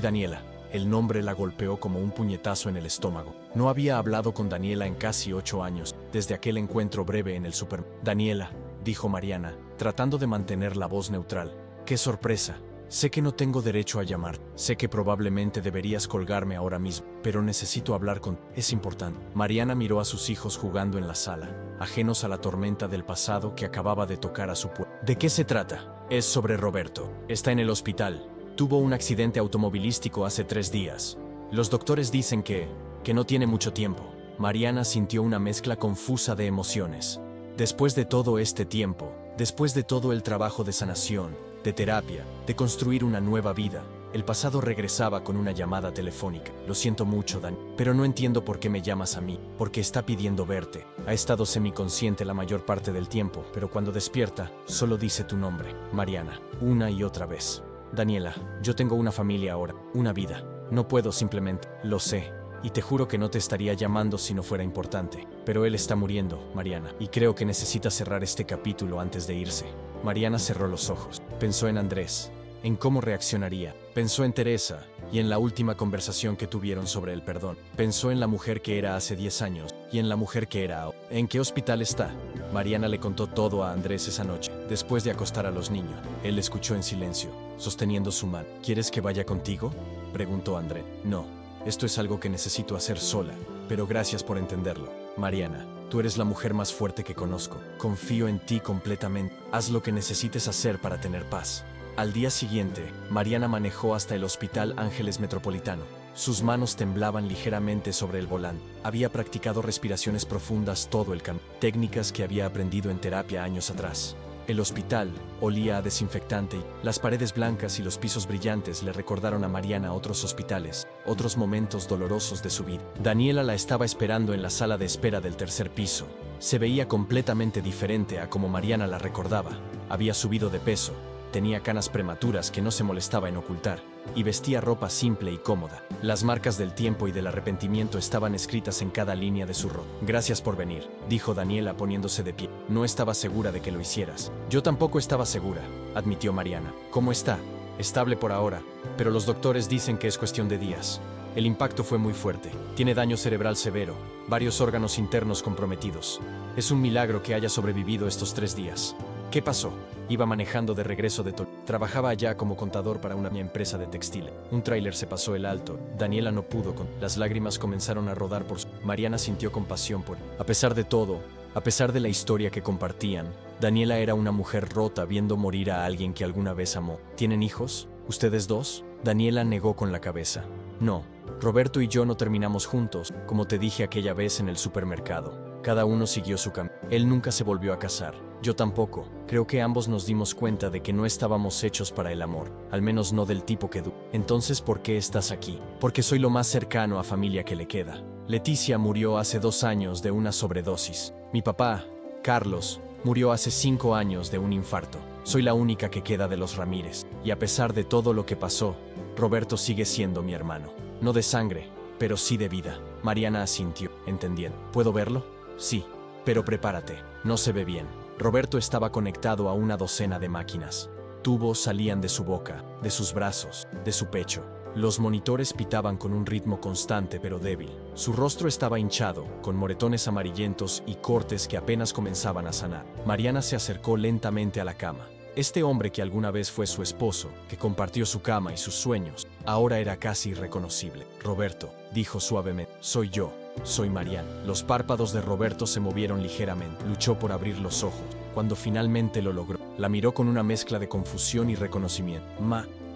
Daniela». El nombre la golpeó como un puñetazo en el estómago. No había hablado con Daniela en casi 8 años, desde aquel encuentro breve en el supermercado. «Daniela», dijo Mariana, tratando de mantener la voz neutral. «Qué sorpresa. Sé que no tengo derecho a llamar. Sé que probablemente deberías colgarme ahora mismo, pero necesito hablar con... Es importante». Mariana miró a sus hijos jugando en la sala, ajenos a la tormenta del pasado que acababa de tocar a su puerta. «¿De qué se trata?». «Es sobre Roberto. Está en el hospital. Tuvo un accidente automovilístico hace 3 días. Los doctores dicen que no tiene mucho tiempo». Mariana sintió una mezcla confusa de emociones. Después de todo este tiempo, después de todo el trabajo de sanación, de terapia, de construir una nueva vida, el pasado regresaba con una llamada telefónica. «Lo siento mucho, Dan, pero no entiendo por qué me llamas a mí, porque está pidiendo verte. Ha estado semiconsciente la mayor parte del tiempo, pero cuando despierta, solo dice tu nombre, Mariana, una y otra vez». «Daniela, yo tengo una familia ahora, una vida. No puedo simplemente...». «Lo sé, y te juro que no te estaría llamando si no fuera importante. Pero él está muriendo, Mariana, y creo que necesita cerrar este capítulo antes de irse». Mariana cerró los ojos. Pensó en Andrés, en cómo reaccionaría. Pensó en Teresa y en la última conversación que tuvieron sobre el perdón. Pensó en la mujer que era hace 10 años y en la mujer que era ahora. ¿En qué hospital está? Mariana le contó todo a Andrés esa noche, después de acostar a los niños. Él escuchó en silencio, sosteniendo su mano. ¿Quieres que vaya contigo?, preguntó Andrés. No, esto es algo que necesito hacer sola, pero gracias por entenderlo. Mariana, tú eres la mujer más fuerte que conozco. Confío en ti completamente. Haz lo que necesites hacer para tener paz. Al día siguiente, Mariana manejó hasta el Hospital Ángeles Metropolitano. Sus manos temblaban ligeramente sobre el volante. Había practicado respiraciones profundas todo el camino, técnicas que había aprendido en terapia años atrás. El hospital olía a desinfectante y las paredes blancas y los pisos brillantes le recordaron a Mariana otros hospitales, otros momentos dolorosos de su vida. Daniela la estaba esperando en la sala de espera del tercer piso. Se veía completamente diferente a como Mariana la recordaba. Había subido de peso, tenía canas prematuras que no se molestaba en ocultar, y vestía ropa simple y cómoda. Las marcas del tiempo y del arrepentimiento estaban escritas en cada línea de su rostro. Gracias por venir, dijo Daniela poniéndose de pie. No estaba segura de que lo hicieras. Yo tampoco estaba segura, admitió Mariana. ¿Cómo está? Estable por ahora, pero los doctores dicen que es cuestión de días. El impacto fue muy fuerte. Tiene daño cerebral severo, varios órganos internos comprometidos. Es un milagro que haya sobrevivido estos 3 días. ¿Qué pasó? Iba manejando de regreso de Toledo. Trabajaba allá como contador para una empresa de textiles. Un tráiler se pasó el alto. Daniela no pudo con. Las lágrimas comenzaron a rodar por su. Mariana sintió compasión por. A pesar de todo, a pesar de la historia que compartían, Daniela era una mujer rota viendo morir a alguien que alguna vez amó. ¿Tienen hijos? ¿Ustedes dos? Daniela negó con la cabeza. No, Roberto y yo no terminamos juntos, como te dije aquella vez en el supermercado. Cada uno siguió su camino. Él nunca se volvió a casar. Yo tampoco. Creo que ambos nos dimos cuenta de que no estábamos hechos para el amor, al menos no del tipo que tú. Entonces, ¿por qué estás aquí? Porque soy lo más cercano a familia que le queda. Leticia murió hace 2 años de una sobredosis. Mi papá, Carlos, murió hace 5 años de un infarto. Soy la única que queda de los Ramírez. Y a pesar de todo lo que pasó, Roberto sigue siendo mi hermano. No de sangre, pero sí de vida. Mariana asintió, entendiendo. ¿Puedo verlo? Sí, pero prepárate, no se ve bien. Roberto estaba conectado a una docena de máquinas. Tubos salían de su boca, de sus brazos, de su pecho. Los monitores pitaban con un ritmo constante pero débil. Su rostro estaba hinchado, con moretones amarillentos y cortes que apenas comenzaban a sanar. Mariana se acercó lentamente a la cama. Este hombre que alguna vez fue su esposo, que compartió su cama y sus sueños, ahora era casi irreconocible. Roberto, dijo suavemente, soy yo. Soy Mariana. Los párpados de Roberto se movieron ligeramente. Luchó por abrir los ojos. Cuando finalmente lo logró, la miró con una mezcla de confusión y reconocimiento.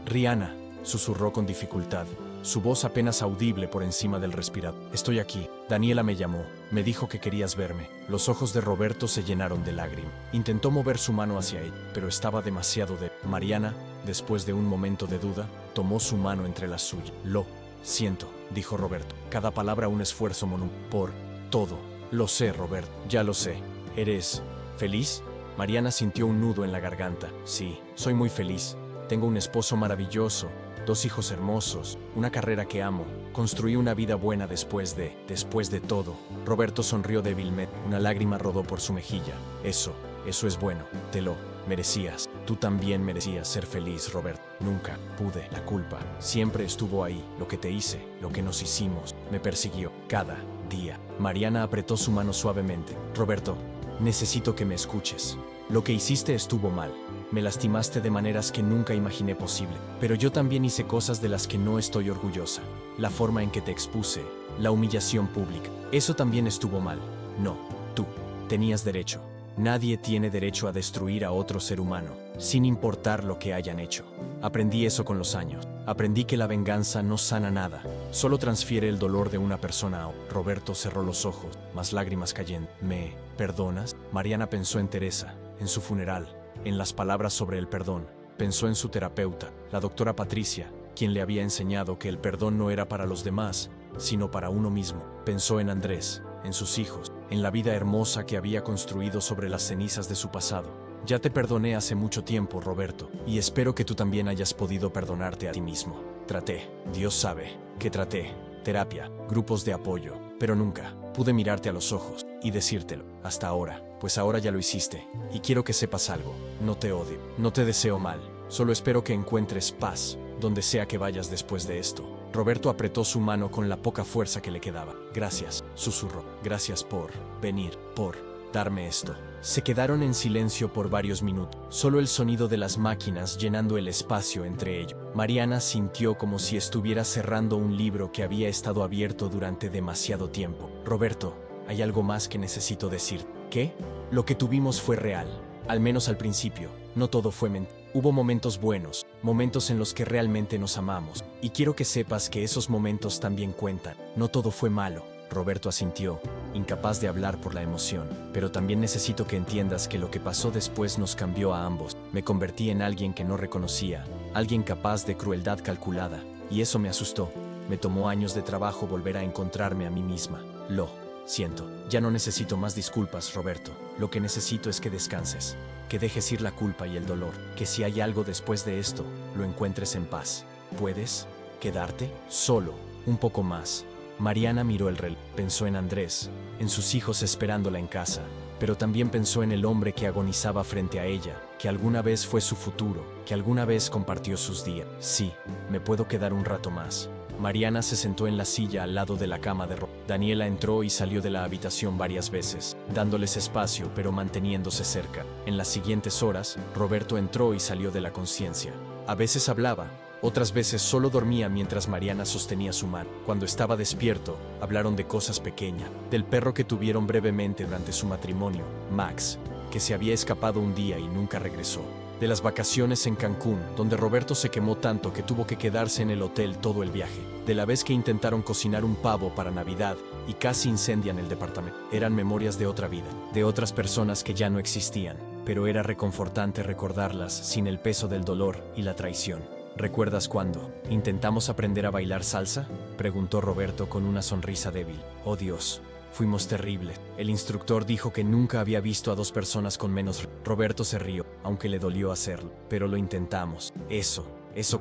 Rihanna, susurró con dificultad, su voz apenas audible por encima del respirador. Estoy aquí. Daniela me llamó. Me dijo que querías verme. Los ojos de Roberto se llenaron de lágrimas. Intentó mover su mano hacia él, pero estaba demasiado débil. Mariana, después de un momento de duda, tomó su mano entre las suyas. Lo siento, dijo Roberto. Cada palabra un esfuerzo por todo. Lo sé, Roberto. Ya lo sé. ¿Eres feliz? Mariana sintió un nudo en la garganta. Sí, soy muy feliz. Tengo un esposo maravilloso, 2 hijos hermosos, una carrera que amo. Construí una vida buena después de todo. Roberto sonrió débilmente. Una lágrima rodó por su mejilla. Eso es bueno. Te lo merecías. Tú también merecías ser feliz, Roberto. Nunca pude. La culpa siempre estuvo ahí. Lo que te hice, lo que nos hicimos, me persiguió cada día. Mariana apretó su mano suavemente. Roberto, necesito que me escuches. Lo que hiciste estuvo mal. Me lastimaste de maneras que nunca imaginé posible. Pero yo también hice cosas de las que no estoy orgullosa. La forma en que te expuse, la humillación pública. Eso también estuvo mal. No, tú tenías derecho. Nadie tiene derecho a destruir a otro ser humano, sin importar lo que hayan hecho. Aprendí eso con los años. Aprendí que la venganza no sana nada, solo transfiere el dolor de una persona a otra. Roberto cerró los ojos, más lágrimas cayendo. ¿Me perdonas? Mariana pensó en Teresa, en su funeral, en las palabras sobre el perdón. Pensó en su terapeuta, la doctora Patricia, quien le había enseñado que el perdón no era para los demás, sino para uno mismo. Pensó en Andrés, en sus hijos, en la vida hermosa que había construido sobre las cenizas de su pasado. Ya te perdoné hace mucho tiempo, Roberto, y espero que tú también hayas podido perdonarte a ti mismo. Traté, Dios sabe, que traté, terapia, grupos de apoyo, pero nunca pude mirarte a los ojos y decírtelo, hasta ahora, pues ahora ya lo hiciste, y quiero que sepas algo, no te odio, no te deseo mal, solo espero que encuentres paz donde sea que vayas después de esto. Roberto apretó su mano con la poca fuerza que le quedaba. Gracias, susurró. Gracias por venir, por darme esto. Se quedaron en silencio por varios minutos, solo el sonido de las máquinas llenando el espacio entre ellos. Mariana sintió como si estuviera cerrando un libro que había estado abierto durante demasiado tiempo. Roberto, hay algo más que necesito decir. ¿Qué? Lo que tuvimos fue real, al menos al principio. No todo fue mentira. Hubo momentos buenos, momentos en los que realmente nos amamos, y quiero que sepas que esos momentos también cuentan. No todo fue malo. Roberto asintió, incapaz de hablar por la emoción. Pero también necesito que entiendas que lo que pasó después nos cambió a ambos. Me convertí en alguien que no reconocía, alguien capaz de crueldad calculada, y eso me asustó. Me tomó años de trabajo volver a encontrarme a mí misma. Lo siento. Ya no necesito más disculpas, Roberto. Lo que necesito es que descanses, que dejes ir la culpa y el dolor, que si hay algo después de esto, lo encuentres en paz. ¿Puedes quedarte solo un poco más? Mariana miró el reloj, pensó en Andrés, en sus hijos esperándola en casa, pero también pensó en el hombre que agonizaba frente a ella, que alguna vez fue su futuro, que alguna vez compartió sus días. Sí, me puedo quedar un rato más. Mariana se sentó en la silla al lado de la cama de Roberto. Daniela entró y salió de la habitación varias veces, dándoles espacio pero manteniéndose cerca. En las siguientes horas, Roberto entró y salió de la conciencia. A veces hablaba, otras veces solo dormía mientras Mariana sostenía su mano. Cuando estaba despierto, hablaron de cosas pequeñas, del perro que tuvieron brevemente durante su matrimonio, Max, que se había escapado un día y nunca regresó. De las vacaciones en Cancún, donde Roberto se quemó tanto que tuvo que quedarse en el hotel todo el viaje. De la vez que intentaron cocinar un pavo para Navidad y casi incendian el departamento. Eran memorias de otra vida, de otras personas que ya no existían, pero era reconfortante recordarlas sin el peso del dolor y la traición. ¿Recuerdas cuando intentamos aprender a bailar salsa?, preguntó Roberto con una sonrisa débil. Oh Dios. Fuimos terribles. El instructor dijo que nunca había visto a dos personas con menos. Roberto se rió, aunque le dolió hacerlo. Pero lo intentamos. Eso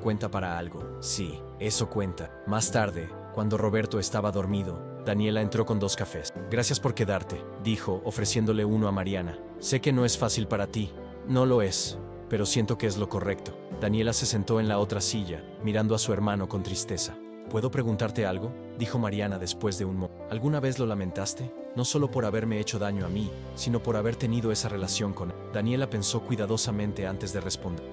cuenta para algo. Sí, eso cuenta. Más tarde, cuando Roberto estaba dormido, Daniela entró con 2 cafés. Gracias por quedarte, dijo, ofreciéndole uno a Mariana. Sé que no es fácil para ti. No lo es, pero siento que es lo correcto. Daniela se sentó en la otra silla, mirando a su hermano con tristeza. ¿Puedo preguntarte algo?, dijo Mariana después de un momento. ¿Alguna vez lo lamentaste? No solo por haberme hecho daño a mí, sino por haber tenido esa relación con él. Daniela pensó cuidadosamente antes de responder.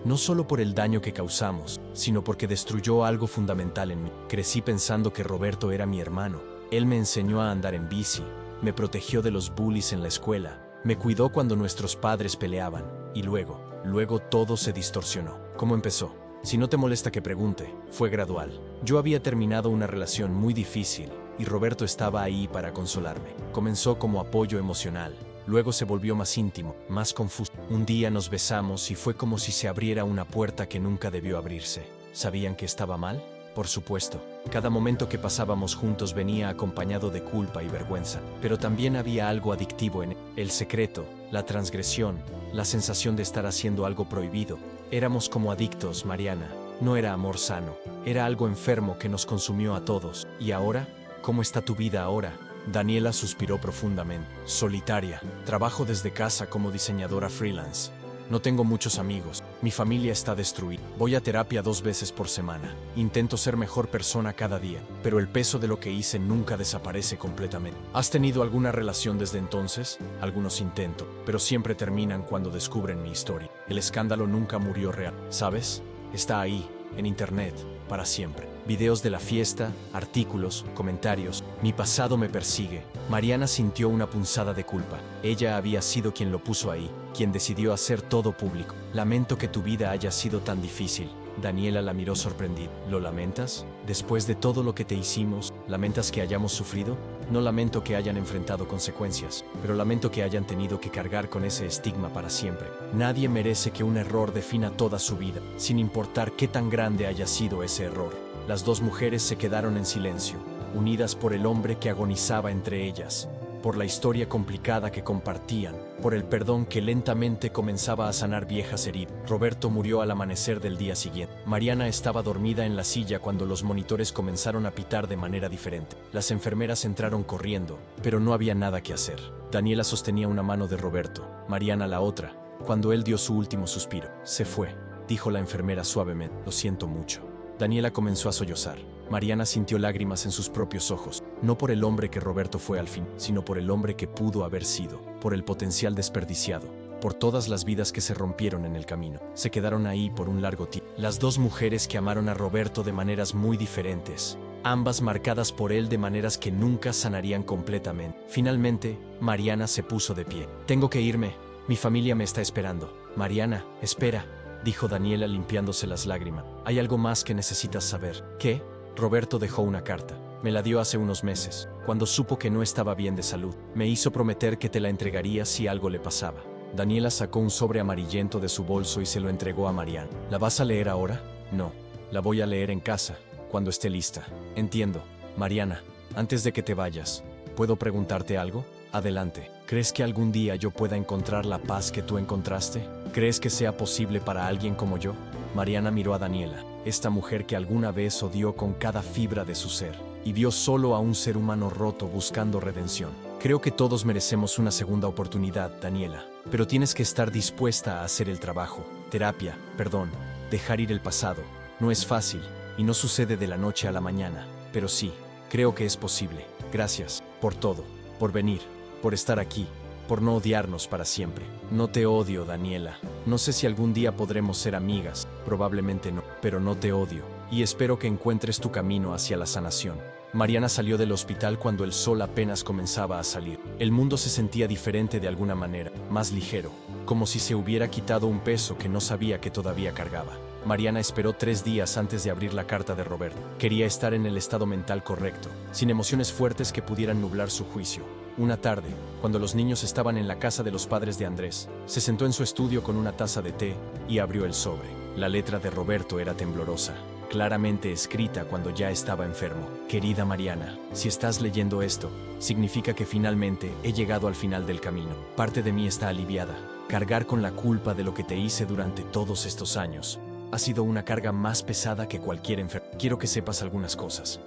No solo por el daño que causamos, sino porque destruyó algo fundamental en mí. Crecí pensando que Roberto era mi hermano. Él me enseñó a andar en bici, me protegió de los bullies en la escuela, me cuidó cuando nuestros padres peleaban, y luego todo se distorsionó. ¿Cómo empezó? Si no te molesta que pregunte, fue gradual. Yo había terminado una relación muy difícil y Roberto estaba ahí para consolarme. Comenzó como apoyo emocional, luego se volvió más íntimo, más confuso. Un día nos besamos y fue como si se abriera una puerta que nunca debió abrirse. ¿Sabían que estaba mal? Por supuesto. Cada momento que pasábamos juntos venía acompañado de culpa y vergüenza, pero también había algo adictivo en él. El secreto, la transgresión, la sensación de estar haciendo algo prohibido. Éramos como adictos, Mariana. No era amor sano, era algo enfermo que nos consumió a todos. ¿Y ahora? ¿Cómo está tu vida ahora? Daniela suspiró profundamente. Solitaria. Trabajo desde casa como diseñadora freelance. No tengo muchos amigos. Mi familia está destruida. Voy a terapia 2 veces por semana. Intento ser mejor persona cada día, pero el peso de lo que hice nunca desaparece completamente. ¿Has tenido alguna relación desde entonces? Algunos intento, pero siempre terminan cuando descubren mi historia. El escándalo nunca murió real, ¿sabes? Está ahí, en internet, para siempre. Videos de la fiesta, artículos, comentarios. Mi pasado me persigue. Mariana sintió una punzada de culpa. Ella había sido quien lo puso ahí, quien decidió hacer todo público. Lamento que tu vida haya sido tan difícil. Daniela la miró sorprendida. ¿Lo lamentas? Después de todo lo que te hicimos, ¿lamentas que hayamos sufrido? No lamento que hayan enfrentado consecuencias, pero lamento que hayan tenido que cargar con ese estigma para siempre. Nadie merece que un error defina toda su vida, sin importar qué tan grande haya sido ese error. Las 2 mujeres se quedaron en silencio, unidas por el hombre que agonizaba entre ellas, por la historia complicada que compartían, por el perdón que lentamente comenzaba a sanar viejas heridas. Roberto murió al amanecer del día siguiente. Mariana estaba dormida en la silla cuando los monitores comenzaron a pitar de manera diferente. Las enfermeras entraron corriendo, pero no había nada que hacer. Daniela sostenía una mano de Roberto, Mariana la otra. Cuando él dio su último suspiro, se fue. dijo la enfermera suavemente. Lo siento mucho. Daniela comenzó a sollozar. Mariana sintió lágrimas en sus propios ojos, no por el hombre que Roberto fue al fin, sino por el hombre que pudo haber sido, por el potencial desperdiciado, por todas las vidas que se rompieron en el camino. Se quedaron ahí por un largo tiempo. Las dos mujeres que amaron a Roberto de maneras muy diferentes, ambas marcadas por él de maneras que nunca sanarían completamente. Finalmente, Mariana se puso de pie. Tengo que irme. Mi familia me está esperando. Mariana, espera, dijo Daniela limpiándose las lágrimas. Hay algo más que necesitas saber. ¿Qué? Roberto dejó una carta. Me la dio hace unos meses, cuando supo que no estaba bien de salud. Me hizo prometer que te la entregaría si algo le pasaba. Daniela sacó un sobre amarillento de su bolso y se lo entregó a Mariana. ¿La vas a leer ahora? No, la voy a leer en casa, cuando esté lista. Entiendo. Mariana, antes de que te vayas, ¿puedo preguntarte algo? Adelante. ¿Crees que algún día yo pueda encontrar la paz que tú encontraste? ¿Crees que sea posible para alguien como yo? Mariana miró a Daniela, esta mujer que alguna vez odió con cada fibra de su ser, y vio solo a un ser humano roto buscando redención. Creo que todos merecemos una segunda oportunidad, Daniela, pero tienes que estar dispuesta a hacer el trabajo. Terapia, perdón, dejar ir el pasado. No es fácil, y no sucede de la noche a la mañana, pero sí, creo que es posible. Gracias, por todo, por venir, por estar aquí, por no odiarnos para siempre. No te odio, Daniela. No sé si algún día podremos ser amigas, probablemente no, pero no te odio, y espero que encuentres tu camino hacia la sanación. Mariana salió del hospital cuando el sol apenas comenzaba a salir. El mundo se sentía diferente de alguna manera, más ligero, como si se hubiera quitado un peso que no sabía que todavía cargaba. Mariana esperó 3 días antes de abrir la carta de Roberto. Quería estar en el estado mental correcto, sin emociones fuertes que pudieran nublar su juicio. Una tarde, cuando los niños estaban en la casa de los padres de Andrés, se sentó en su estudio con una taza de té y abrió el sobre. La letra de Roberto era temblorosa, claramente escrita cuando ya estaba enfermo. Querida Mariana, si estás leyendo esto, significa que finalmente he llegado al final del camino. Parte de mí está aliviada. Cargar con la culpa de lo que te hice durante todos estos años ha sido una carga más pesada que cualquier enfermedad. Quiero que sepas algunas cosas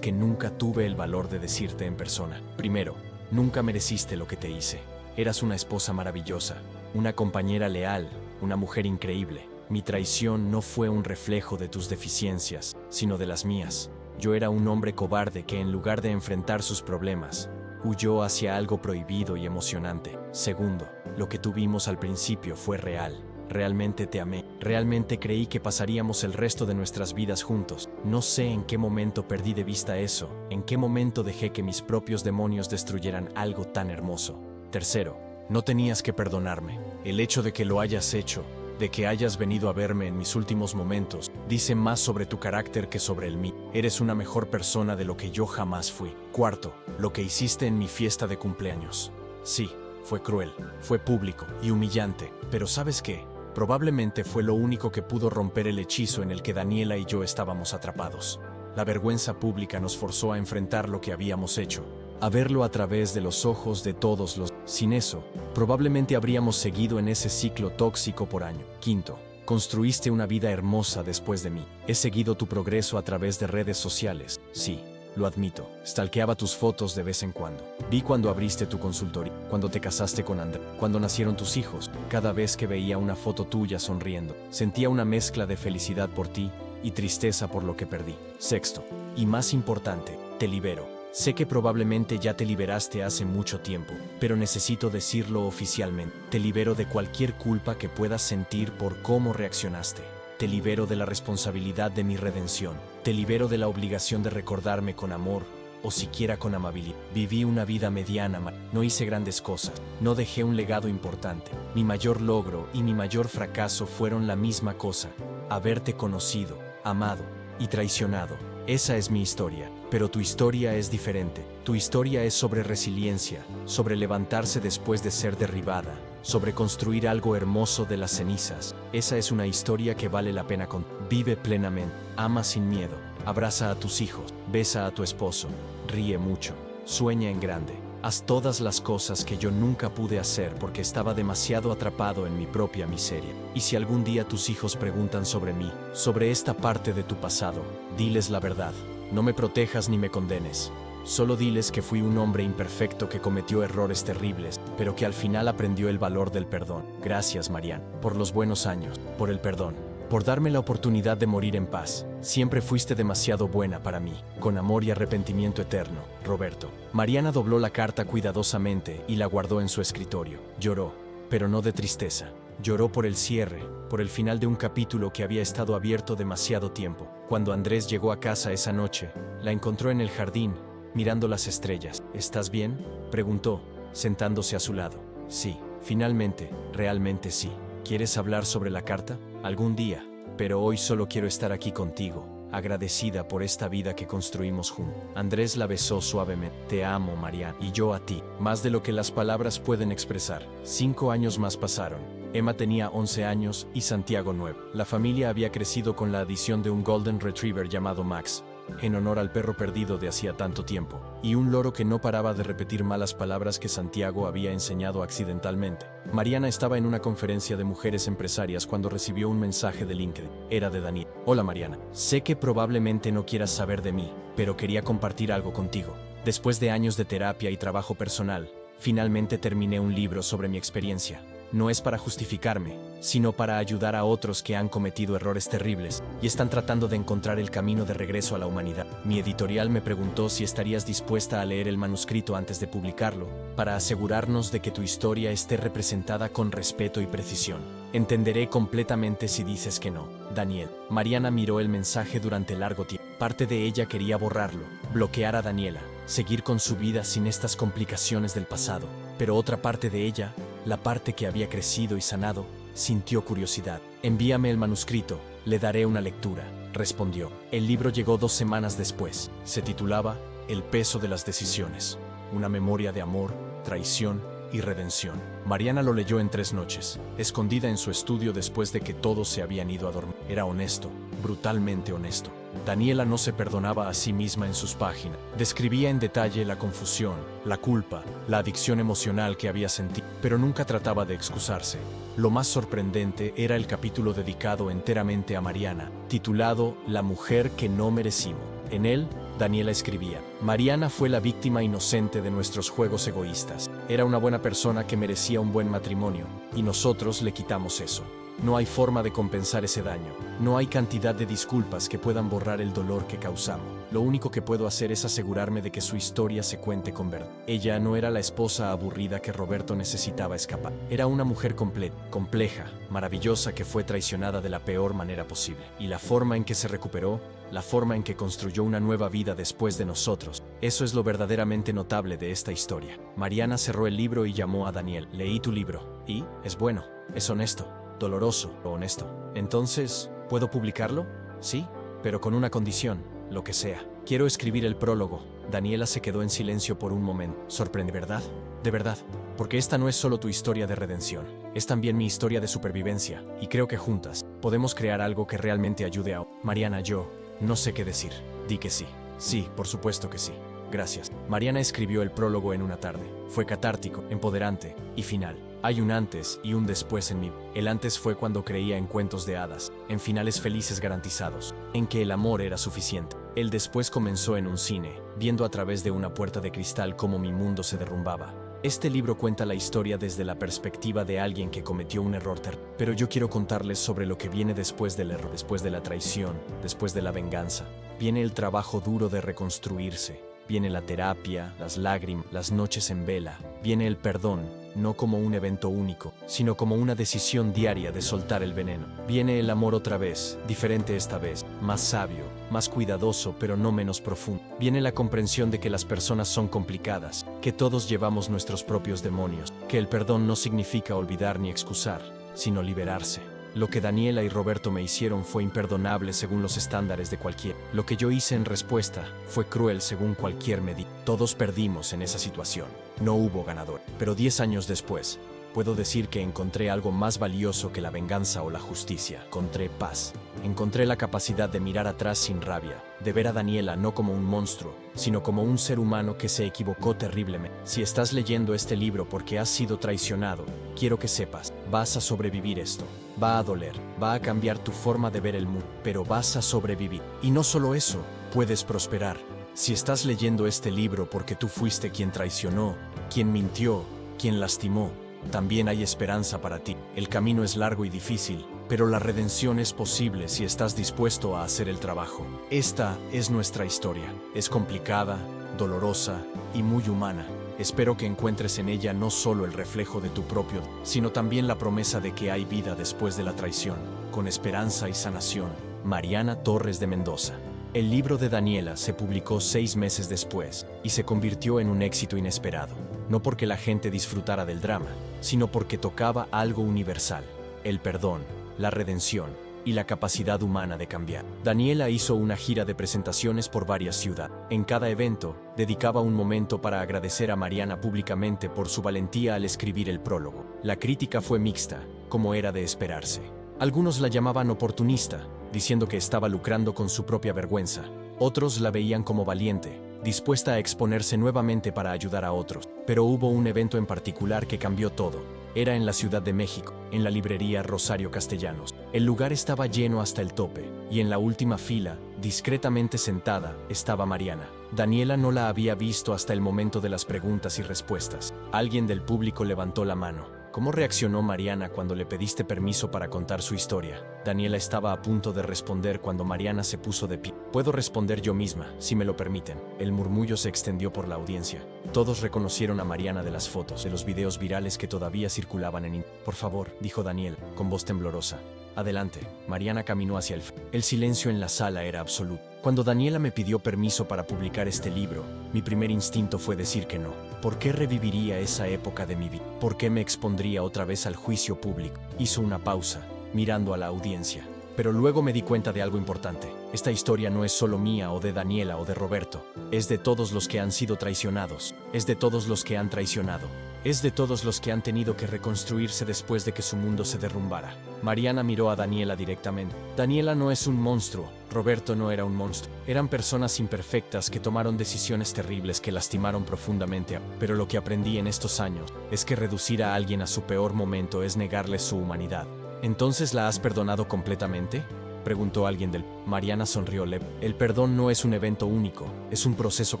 que nunca tuve el valor de decirte en persona. Primero, nunca mereciste lo que te hice. Eras una esposa maravillosa, una compañera leal, una mujer increíble. Mi traición no fue un reflejo de tus deficiencias, sino de las mías. Yo era un hombre cobarde que, en lugar de enfrentar sus problemas, huyó hacia algo prohibido y emocionante. Segundo, lo que tuvimos al principio fue real. Realmente te amé. Realmente creí que pasaríamos el resto de nuestras vidas juntos. No sé en qué momento perdí de vista eso, en qué momento dejé que mis propios demonios destruyeran algo tan hermoso. Tercero, no tenías que perdonarme. El hecho de que lo hayas hecho, de que hayas venido a verme en mis últimos momentos, dice más sobre tu carácter que sobre el mío. Eres una mejor persona de lo que yo jamás fui. Cuarto, lo que hiciste en mi fiesta de cumpleaños. Sí, fue cruel, fue público y humillante, pero ¿sabes qué? Probablemente fue lo único que pudo romper el hechizo en el que Daniela y yo estábamos atrapados. La vergüenza pública nos forzó a enfrentar lo que habíamos hecho, a verlo a través de los ojos de todos los... Sin eso, probablemente habríamos seguido en ese ciclo tóxico por años. Quinto, construiste una vida hermosa después de mí. He seguido tu progreso a través de redes sociales. Sí, lo admito. Stalkeaba tus fotos de vez en cuando. Vi cuando abriste tu consultorio, cuando te casaste con Andrés, cuando nacieron tus hijos. Cada vez que veía una foto tuya sonriendo, sentía una mezcla de felicidad por ti y tristeza por lo que perdí. Sexto, y más importante, te libero. Sé que probablemente ya te liberaste hace mucho tiempo, pero necesito decirlo oficialmente. Te libero de cualquier culpa que puedas sentir por cómo reaccionaste. Te libero de la responsabilidad de mi redención. Te libero de la obligación de recordarme con amor o siquiera con amabilidad. Viví una vida mediana, no hice grandes cosas, no dejé un legado importante. Mi mayor logro y mi mayor fracaso fueron la misma cosa: haberte conocido, amado y traicionado. Esa es mi historia, pero tu historia es diferente. Tu historia es sobre resiliencia, sobre levantarse después de ser derribada, sobre construir algo hermoso de las cenizas. Esa es una historia que vale la pena contar. Vive plenamente, ama sin miedo, abraza a tus hijos, besa a tu esposo, ríe mucho, sueña en grande. Haz todas las cosas que yo nunca pude hacer porque estaba demasiado atrapado en mi propia miseria. Y si algún día tus hijos preguntan sobre mí, sobre esta parte de tu pasado, diles la verdad. No me protejas ni me condenes. Solo diles que fui un hombre imperfecto que cometió errores terribles, pero que al final aprendió el valor del perdón. Gracias, Mariana, por los buenos años, por el perdón. por darme la oportunidad de morir en paz. Siempre fuiste demasiado buena para mí. Con amor y arrepentimiento eterno, Roberto. Mariana dobló la carta cuidadosamente y la guardó en su escritorio. Lloró, pero no de tristeza. Lloró por el cierre, por el final de un capítulo que había estado abierto demasiado tiempo. Cuando Andrés llegó a casa esa noche, la encontró en el jardín, mirando las estrellas. ¿Estás bien?, preguntó, sentándose a su lado. Sí, finalmente, realmente sí. ¿Quieres hablar sobre la carta? Algún día, pero hoy solo quiero estar aquí contigo, agradecida por esta vida que construimos juntos. Andrés la besó suavemente. Te amo, Mariana, y yo a ti, más de lo que las palabras pueden expresar. 5 años más pasaron. Emma tenía 11 años y Santiago 9. La familia había crecido con la adición de un Golden Retriever llamado Max, en honor al perro perdido de hacía tanto tiempo, y un loro que no paraba de repetir malas palabras que Santiago había enseñado accidentalmente. Mariana estaba en una conferencia de mujeres empresarias cuando recibió un mensaje de LinkedIn. Era de Daniel. Hola Mariana, sé que probablemente no quieras saber de mí, pero quería compartir algo contigo. Después de años de terapia y trabajo personal, finalmente terminé un libro sobre mi experiencia. No es para justificarme, sino para ayudar a otros que han cometido errores terribles y están tratando de encontrar el camino de regreso a la humanidad. Mi editorial me preguntó si estarías dispuesta a leer el manuscrito antes de publicarlo, para asegurarnos de que tu historia esté representada con respeto y precisión. Entenderé completamente si dices que no, Daniel. Mariana miró el mensaje durante largo tiempo. Parte de ella quería borrarlo, bloquear a Daniela, seguir con su vida sin estas complicaciones del pasado. Pero otra parte de ella, la parte que había crecido y sanado, sintió curiosidad. Envíame el manuscrito, le daré una lectura, respondió. El libro llegó 2 semanas después. Se titulaba El peso de las decisiones, una memoria de amor, traición y redención. Mariana lo leyó en 3 noches, escondida en su estudio después de que todos se habían ido a dormir. Era honesto, brutalmente honesto. Daniela no se perdonaba a sí misma en sus páginas. Describía en detalle la confusión, la culpa, la adicción emocional que había sentido, pero nunca trataba de excusarse. Lo más sorprendente era el capítulo dedicado enteramente a Mariana, titulado La mujer que no merecimos. En él, Daniela escribía: Mariana fue la víctima inocente de nuestros juegos egoístas. Era una buena persona que merecía un buen matrimonio, y nosotros le quitamos eso. No hay forma de compensar ese daño. No hay cantidad de disculpas que puedan borrar el dolor que causamos. Lo único que puedo hacer es asegurarme de que su historia se cuente con verdad. Ella no era la esposa aburrida que Roberto necesitaba escapar. Era una mujer completa, compleja, maravillosa, que fue traicionada de la peor manera posible. Y la forma en que se recuperó, la forma en que construyó una nueva vida después de nosotros, eso es lo verdaderamente notable de esta historia. Mariana cerró el libro y llamó a Daniel. Leí tu libro. Y es bueno, es honesto. Doloroso, o honesto. Entonces, ¿puedo publicarlo? Sí, pero con una condición, lo que sea. Quiero escribir el prólogo. Daniela se quedó en silencio por un momento. Sorprende, ¿verdad? De verdad, porque esta no es solo tu historia de redención, es también mi historia de supervivencia, y creo que juntas podemos crear algo que realmente ayude a... Mariana, yo no sé qué decir. Di que sí. Sí, por supuesto que sí. Gracias. Mariana escribió el prólogo en una tarde. Fue catártico, empoderante y final. Hay un antes y un después en mí. El antes fue cuando creía en cuentos de hadas, en finales felices garantizados, en que el amor era suficiente. El después comenzó en un cine, viendo a través de una puerta de cristal cómo mi mundo se derrumbaba. Este libro cuenta la historia desde la perspectiva de alguien que cometió un error terrible. Pero yo quiero contarles sobre lo que viene después del error, después de la traición, después de la venganza. Viene el trabajo duro de reconstruirse. Viene la terapia, las lágrimas, las noches en vela. Viene el perdón, no como un evento único, sino como una decisión diaria de soltar el veneno. Viene el amor otra vez, diferente esta vez, más sabio, más cuidadoso, pero no menos profundo. Viene la comprensión de que las personas son complicadas, que todos llevamos nuestros propios demonios, que el perdón no significa olvidar ni excusar, sino liberarse. Lo que Daniela y Roberto me hicieron fue imperdonable según los estándares de cualquiera. Lo que yo hice en respuesta fue cruel según cualquier medida. Todos perdimos en esa situación. No hubo ganador. Pero 10 años después, puedo decir que encontré algo más valioso que la venganza o la justicia. Encontré paz. Encontré la capacidad de mirar atrás sin rabia, de ver a Daniela no como un monstruo, sino como un ser humano que se equivocó terriblemente. Si estás leyendo este libro porque has sido traicionado, quiero que sepas, vas a sobrevivir esto. Va a doler, va a cambiar tu forma de ver el mundo, pero vas a sobrevivir. Y no solo eso, puedes prosperar. Si estás leyendo este libro porque tú fuiste quien traicionó, quien mintió, quien lastimó, también hay esperanza para ti. El camino es largo y difícil, pero la redención es posible si estás dispuesto a hacer el trabajo. Esta es nuestra historia. Es complicada, dolorosa y muy humana. Espero que encuentres en ella no solo el reflejo de tu propio, sino también la promesa de que hay vida después de la traición, con esperanza y sanación. Mariana Torres de Mendoza. El libro de Daniela se publicó 6 meses después y se convirtió en un éxito inesperado, no porque la gente disfrutara del drama, sino porque tocaba algo universal: el perdón, la redención y la capacidad humana de cambiar. Daniela hizo una gira de presentaciones por varias ciudades. En cada evento, dedicaba un momento para agradecer a Mariana públicamente por su valentía al escribir el prólogo. La crítica fue mixta, como era de esperarse. Algunos la llamaban oportunista, diciendo que estaba lucrando con su propia vergüenza. Otros la veían como valiente, dispuesta a exponerse nuevamente para ayudar a otros. Pero hubo un evento en particular que cambió todo. Era en la Ciudad de México, en la librería Rosario Castellanos. El lugar estaba lleno hasta el tope, y en la última fila, discretamente sentada, estaba Mariana. Daniela no la había visto hasta el momento de las preguntas y respuestas. Alguien del público levantó la mano. ¿Cómo reaccionó Mariana cuando le pediste permiso para contar su historia? Daniela estaba a punto de responder cuando Mariana se puso de pie. Puedo responder yo misma, si me lo permiten. El murmullo se extendió por la audiencia. Todos reconocieron a Mariana de las fotos, de los videos virales que todavía circulaban en internet. Por favor, dijo Daniel, con voz temblorosa. Adelante. Mariana caminó hacia el frente. El silencio en la sala era absoluto. Cuando Daniela me pidió permiso para publicar este libro, mi primer instinto fue decir que no. ¿Por qué reviviría esa época de mi vida? ¿Por qué me expondría otra vez al juicio público? Hizo una pausa, mirando a la audiencia. Pero luego me di cuenta de algo importante. Esta historia no es solo mía o de Daniela o de Roberto. Es de todos los que han sido traicionados. Es de todos los que han traicionado. Es de todos los que han tenido que reconstruirse después de que su mundo se derrumbara. Mariana miró a Daniela directamente. Daniela no es un monstruo. Roberto no era un monstruo. Eran personas imperfectas que tomaron decisiones terribles que lastimaron profundamente. Pero lo que aprendí en estos años es que reducir a alguien a su peor momento es negarle su humanidad. ¿Entonces la has perdonado completamente?, preguntó alguien del... Mariana sonrió leve. El perdón no es un evento único, es un proceso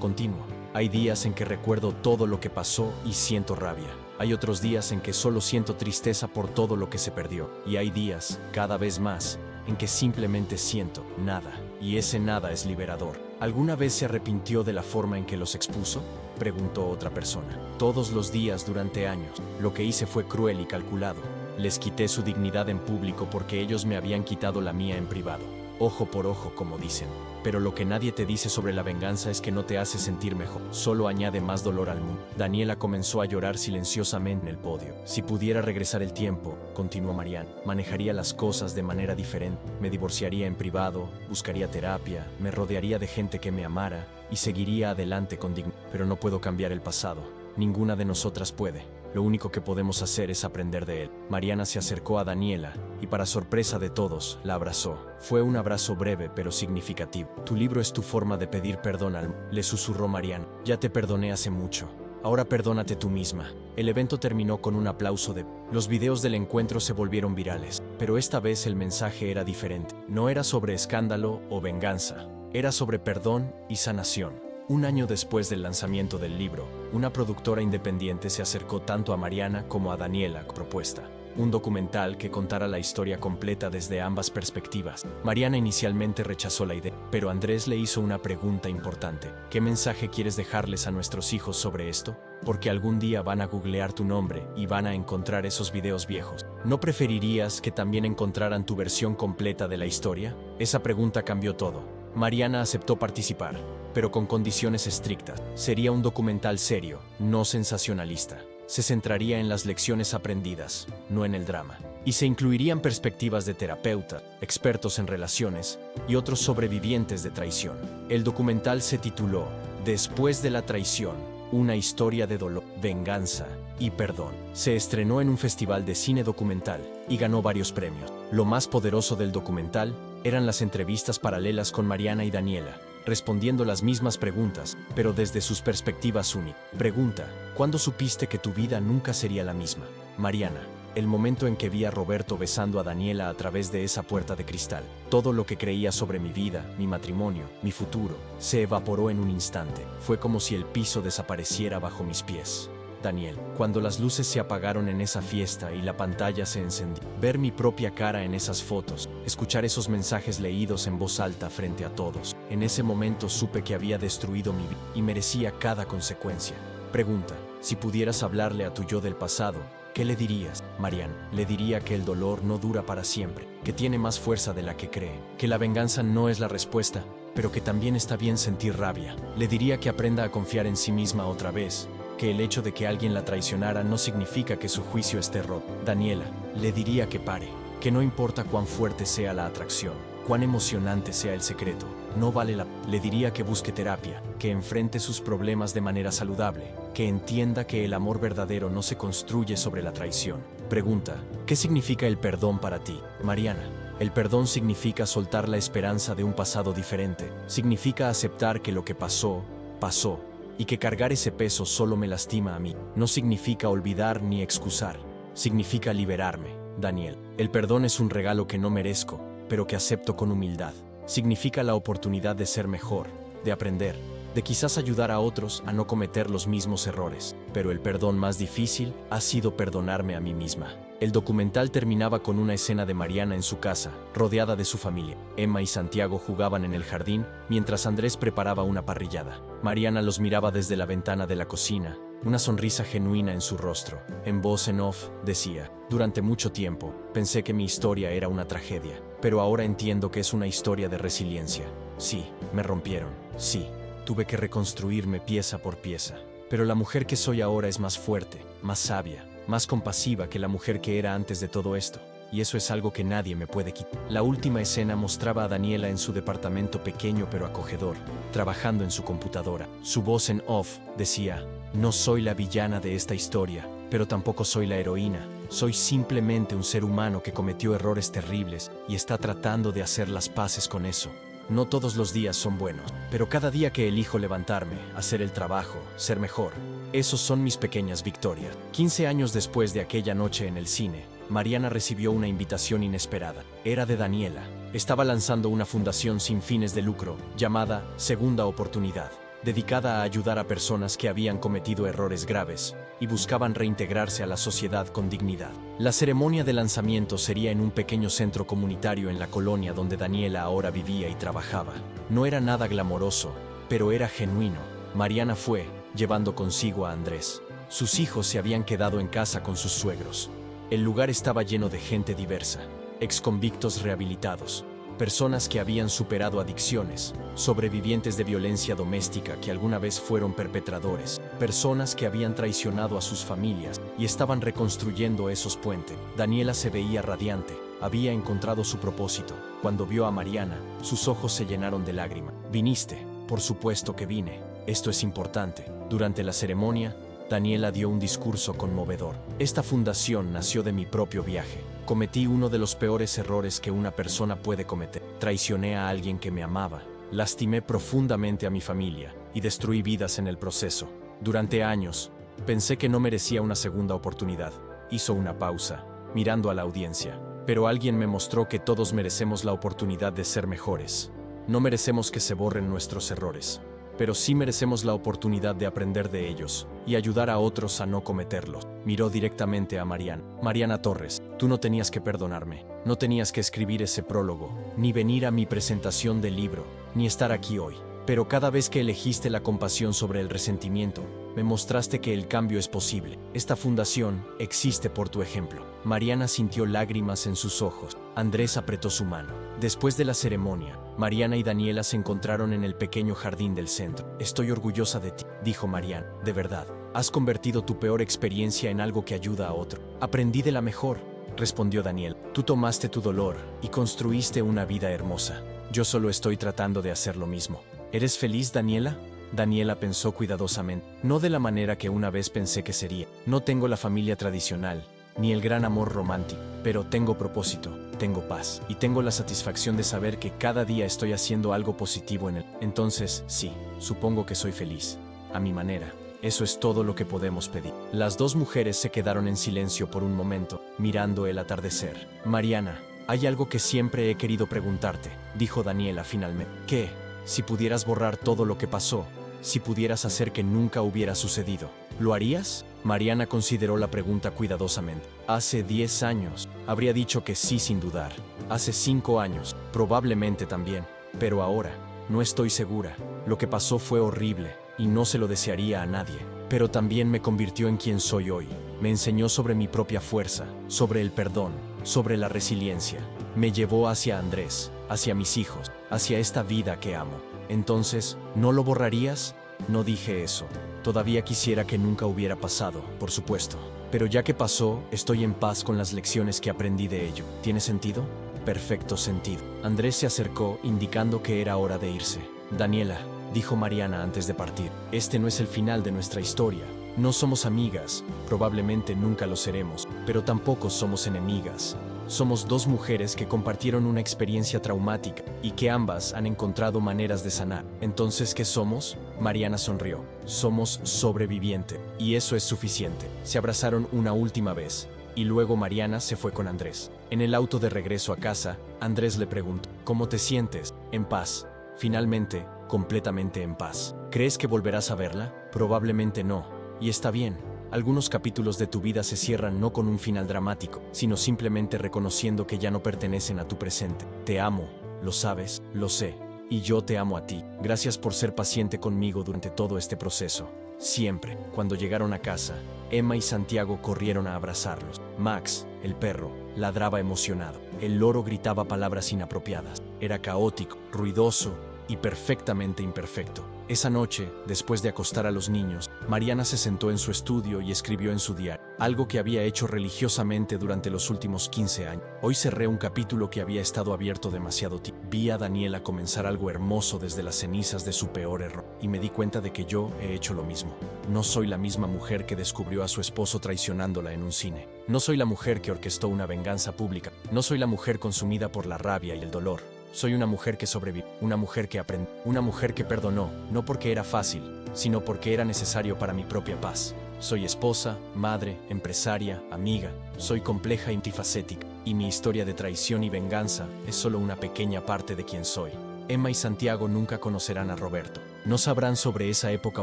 continuo. Hay días en que recuerdo todo lo que pasó y siento rabia. Hay otros días en que solo siento tristeza por todo lo que se perdió. Y hay días, cada vez más, en que simplemente siento nada. Y ese nada es liberador. ¿Alguna vez se arrepintió de la forma en que los expuso?, preguntó otra persona. Todos los días durante años. Lo que hice fue cruel y calculado. Les quité su dignidad en público porque ellos me habían quitado la mía en privado. Ojo por ojo, como dicen. Pero lo que nadie te dice sobre la venganza es que no te hace sentir mejor, solo añade más dolor al mundo. Daniela comenzó a llorar silenciosamente en el podio. Si pudiera regresar el tiempo, continuó Mariana, manejaría las cosas de manera diferente. Me divorciaría en privado, buscaría terapia, me rodearía de gente que me amara y seguiría adelante con dignidad. Pero no puedo cambiar el pasado. Ninguna de nosotras puede. Lo único que podemos hacer es aprender de él. Mariana se acercó a Daniela y, para sorpresa de todos, la abrazó. Fue un abrazo breve pero significativo. Tu libro es tu forma de pedir perdón al mundo, le susurró Mariana. Ya te perdoné hace mucho. Ahora perdónate tú misma. El evento terminó con un aplauso de... Los videos del encuentro se volvieron virales, pero esta vez el mensaje era diferente. No era sobre escándalo o venganza. Era sobre perdón y sanación. Un año después del lanzamiento del libro, una productora independiente se acercó tanto a Mariana como a Daniela con propuesta. Un documental que contara la historia completa desde ambas perspectivas. Mariana inicialmente rechazó la idea, pero Andrés le hizo una pregunta importante. ¿Qué mensaje quieres dejarles a nuestros hijos sobre esto? Porque algún día van a googlear tu nombre y van a encontrar esos videos viejos. ¿No preferirías que también encontraran tu versión completa de la historia? Esa pregunta cambió todo. Mariana aceptó participar, pero con condiciones estrictas. Sería un documental serio, no sensacionalista. Se centraría en las lecciones aprendidas, no en el drama. Y se incluirían perspectivas de terapeutas, expertos en relaciones y otros sobrevivientes de traición. El documental se tituló Después de la traición, una historia de dolor, venganza y perdón. Se estrenó en un festival de cine documental y ganó varios premios. Lo más poderoso del documental eran las entrevistas paralelas con Mariana y Daniela, respondiendo las mismas preguntas, pero desde sus perspectivas únicas. Pregunta: ¿cuándo supiste que tu vida nunca sería la misma? Mariana: el momento en que vi a Roberto besando a Daniela a través de esa puerta de cristal. Todo lo que creía sobre mi vida, mi matrimonio, mi futuro, se evaporó en un instante. Fue como si el piso desapareciera bajo mis pies. Daniel. Cuando las luces se apagaron en esa fiesta y la pantalla se encendió, ver mi propia cara en esas fotos, escuchar esos mensajes leídos en voz alta frente a todos, en ese momento supe que había destruido mi vida y merecía cada consecuencia. Pregunta: si pudieras hablarle a tu yo del pasado, ¿qué le dirías? Mariana: le diría que el dolor no dura para siempre, que tiene más fuerza de la que cree, que la venganza no es la respuesta, pero que también está bien sentir rabia. Le diría que aprenda a confiar en sí misma otra vez, que el hecho de que alguien la traicionara no significa que su juicio esté roto. Daniela: le diría que pare, que no importa cuán fuerte sea la atracción, cuán emocionante sea el secreto, no vale la... Le diría que busque terapia, que enfrente sus problemas de manera saludable, que entienda que el amor verdadero no se construye sobre la traición. Pregunta: ¿qué significa el perdón para ti? Mariana: el perdón significa soltar la esperanza de un pasado diferente, significa aceptar que lo que pasó, pasó, y que cargar ese peso solo me lastima a mí. No significa olvidar ni excusar, significa liberarme. Daniel: el perdón es un regalo que no merezco, pero que acepto con humildad. Significa la oportunidad de ser mejor, de aprender, de quizás ayudar a otros a no cometer los mismos errores. Pero el perdón más difícil ha sido perdonarme a mí misma. El documental terminaba con una escena de Mariana en su casa, rodeada de su familia. Emma y Santiago jugaban en el jardín, mientras Andrés preparaba una parrillada. Mariana los miraba desde la ventana de la cocina, una sonrisa genuina en su rostro. En voz en off, decía: durante mucho tiempo, pensé que mi historia era una tragedia, pero ahora entiendo que es una historia de resiliencia. Sí, me rompieron, sí, tuve que reconstruirme pieza por pieza, pero la mujer que soy ahora es más fuerte, más sabia, más compasiva que la mujer que era antes de todo esto, y eso es algo que nadie me puede quitar. La última escena mostraba a Daniela en su departamento pequeño pero acogedor, trabajando en su computadora. Su voz en off decía: no soy la villana de esta historia, pero tampoco soy la heroína. Soy simplemente un ser humano que cometió errores terribles y está tratando de hacer las paces con eso. No todos los días son buenos, pero cada día que elijo levantarme, hacer el trabajo, ser mejor, esos son mis pequeñas victorias. 15 años después de aquella noche en el cine, Mariana recibió una invitación inesperada. Era de Daniela. Estaba lanzando una fundación sin fines de lucro, llamada Segunda Oportunidad, dedicada a ayudar a personas que habían cometido errores graves y buscaban reintegrarse a la sociedad con dignidad. La ceremonia de lanzamiento sería en un pequeño centro comunitario en la colonia donde Daniela ahora vivía y trabajaba. No era nada glamoroso, pero era genuino. Mariana fue, llevando consigo a Andrés. Sus hijos se habían quedado en casa con sus suegros. El lugar estaba lleno de gente diversa, exconvictos rehabilitados, personas que habían superado adicciones, sobrevivientes de violencia doméstica que alguna vez fueron perpetradores, personas que habían traicionado a sus familias y estaban reconstruyendo esos puentes. Daniela se veía radiante, había encontrado su propósito. Cuando vio a Mariana, sus ojos se llenaron de lágrimas. ¿Viniste? Por supuesto que vine. Esto es importante. Durante la ceremonia, Daniela dio un discurso conmovedor. Esta fundación nació de mi propio viaje. Cometí uno de los peores errores que una persona puede cometer. Traicioné a alguien que me amaba, lastimé profundamente a mi familia y destruí vidas en el proceso. Durante años, pensé que no merecía una segunda oportunidad. Hizo una pausa, mirando a la audiencia. Pero alguien me mostró que todos merecemos la oportunidad de ser mejores. No merecemos que se borren nuestros errores, pero sí merecemos la oportunidad de aprender de ellos y ayudar a otros a no cometerlos. Miró directamente a Mariana. Mariana Torres, tú no tenías que perdonarme, no tenías que escribir ese prólogo, ni venir a mi presentación del libro, ni estar aquí hoy. Pero cada vez que elegiste la compasión sobre el resentimiento, me mostraste que el cambio es posible. Esta fundación existe por tu ejemplo. Mariana sintió lágrimas en sus ojos. Andrés apretó su mano. Después de la ceremonia, Mariana y Daniela se encontraron en el pequeño jardín del centro. Estoy orgullosa de ti, dijo Mariana. De verdad, has convertido tu peor experiencia en algo que ayuda a otro. Aprendí de la mejor, respondió Daniel. Tú tomaste tu dolor y construiste una vida hermosa. Yo solo estoy tratando de hacer lo mismo. ¿Eres feliz, Daniela? Daniela pensó cuidadosamente. No de la manera que una vez pensé que sería. No tengo la familia tradicional, ni el gran amor romántico, pero tengo propósito, tengo paz, y tengo la satisfacción de saber que cada día estoy haciendo algo positivo en él. Entonces, sí, supongo que soy feliz, a mi manera. Eso es todo lo que podemos pedir. Las dos mujeres se quedaron en silencio por un momento, mirando el atardecer. Mariana, hay algo que siempre he querido preguntarte, dijo Daniela finalmente. ¿Qué? Si pudieras borrar todo lo que pasó, si pudieras hacer que nunca hubiera sucedido, ¿lo harías? Mariana consideró la pregunta cuidadosamente. Hace 10 años, habría dicho que sí sin dudar. Hace 5 años, probablemente también. Pero ahora, no estoy segura. Lo que pasó fue horrible, y no se lo desearía a nadie. Pero también me convirtió en quien soy hoy. Me enseñó sobre mi propia fuerza, sobre el perdón, sobre la resiliencia. Me llevó hacia Andrés, hacia mis hijos, hacia esta vida que amo. Entonces, ¿no lo borrarías? No dije eso. Todavía quisiera que nunca hubiera pasado, por supuesto. Pero ya que pasó, estoy en paz con las lecciones que aprendí de ello. ¿Tiene sentido? Perfecto sentido. Andrés se acercó, indicando que era hora de irse. Daniela, dijo Mariana antes de partir, este no es el final de nuestra historia. No somos amigas, probablemente nunca lo seremos, pero tampoco somos enemigas. Somos dos mujeres que compartieron una experiencia traumática y que ambas han encontrado maneras de sanar. Entonces, ¿qué somos? Mariana sonrió. Somos sobreviviente, y eso es suficiente. Se abrazaron una última vez, y luego Mariana se fue con Andrés. En el auto de regreso a casa, Andrés le preguntó, ¿cómo te sientes? En paz. Finalmente, completamente en paz. ¿Crees que volverás a verla? Probablemente no. Y está bien. Algunos capítulos de tu vida se cierran no con un final dramático, sino simplemente reconociendo que ya no pertenecen a tu presente. Te amo, lo sabes, lo sé. Y yo te amo a ti. Gracias por ser paciente conmigo durante todo este proceso. Siempre. Cuando llegaron a casa, Emma y Santiago corrieron a abrazarlos. Max, el perro, ladraba emocionado. El loro gritaba palabras inapropiadas. Era caótico, ruidoso y perfectamente imperfecto. Esa noche, después de acostar a los niños, Mariana se sentó en su estudio y escribió en su diario, algo que había hecho religiosamente durante los últimos 15 años. Hoy cerré un capítulo que había estado abierto demasiado tiempo. Vi a Daniela comenzar algo hermoso desde las cenizas de su peor error, y me di cuenta de que yo he hecho lo mismo. No soy la misma mujer que descubrió a su esposo traicionándola en un cine. No soy la mujer que orquestó una venganza pública. No soy la mujer consumida por la rabia y el dolor. Soy una mujer que sobrevivió, una mujer que aprendió, una mujer que perdonó, no porque era fácil, sino porque era necesario para mi propia paz. Soy esposa, madre, empresaria, amiga, soy compleja y multifacética, y mi historia de traición y venganza es solo una pequeña parte de quien soy. Emma y Santiago nunca conocerán a Roberto. No sabrán sobre esa época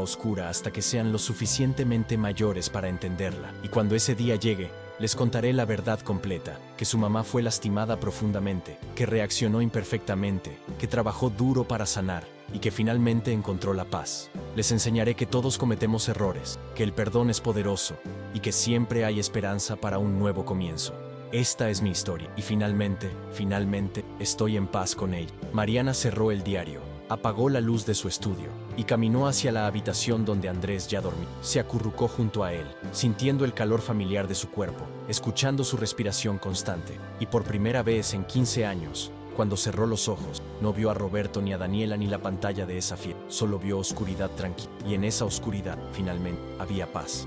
oscura hasta que sean lo suficientemente mayores para entenderla. Y cuando ese día llegue, les contaré la verdad completa, que su mamá fue lastimada profundamente, que reaccionó imperfectamente, que trabajó duro para sanar y que finalmente encontró la paz. Les enseñaré que todos cometemos errores, que el perdón es poderoso y que siempre hay esperanza para un nuevo comienzo. Esta es mi historia y finalmente, estoy en paz con ella. Mariana cerró el diario, apagó la luz de su estudio y caminó hacia la habitación donde Andrés ya dormía. Se acurrucó junto a él, sintiendo el calor familiar de su cuerpo, escuchando su respiración constante. Y por primera vez en 15 años, cuando cerró los ojos, no vio a Roberto ni a Daniela ni la pantalla de esa fiesta. Solo vio oscuridad tranquila. Y en esa oscuridad, finalmente, había paz.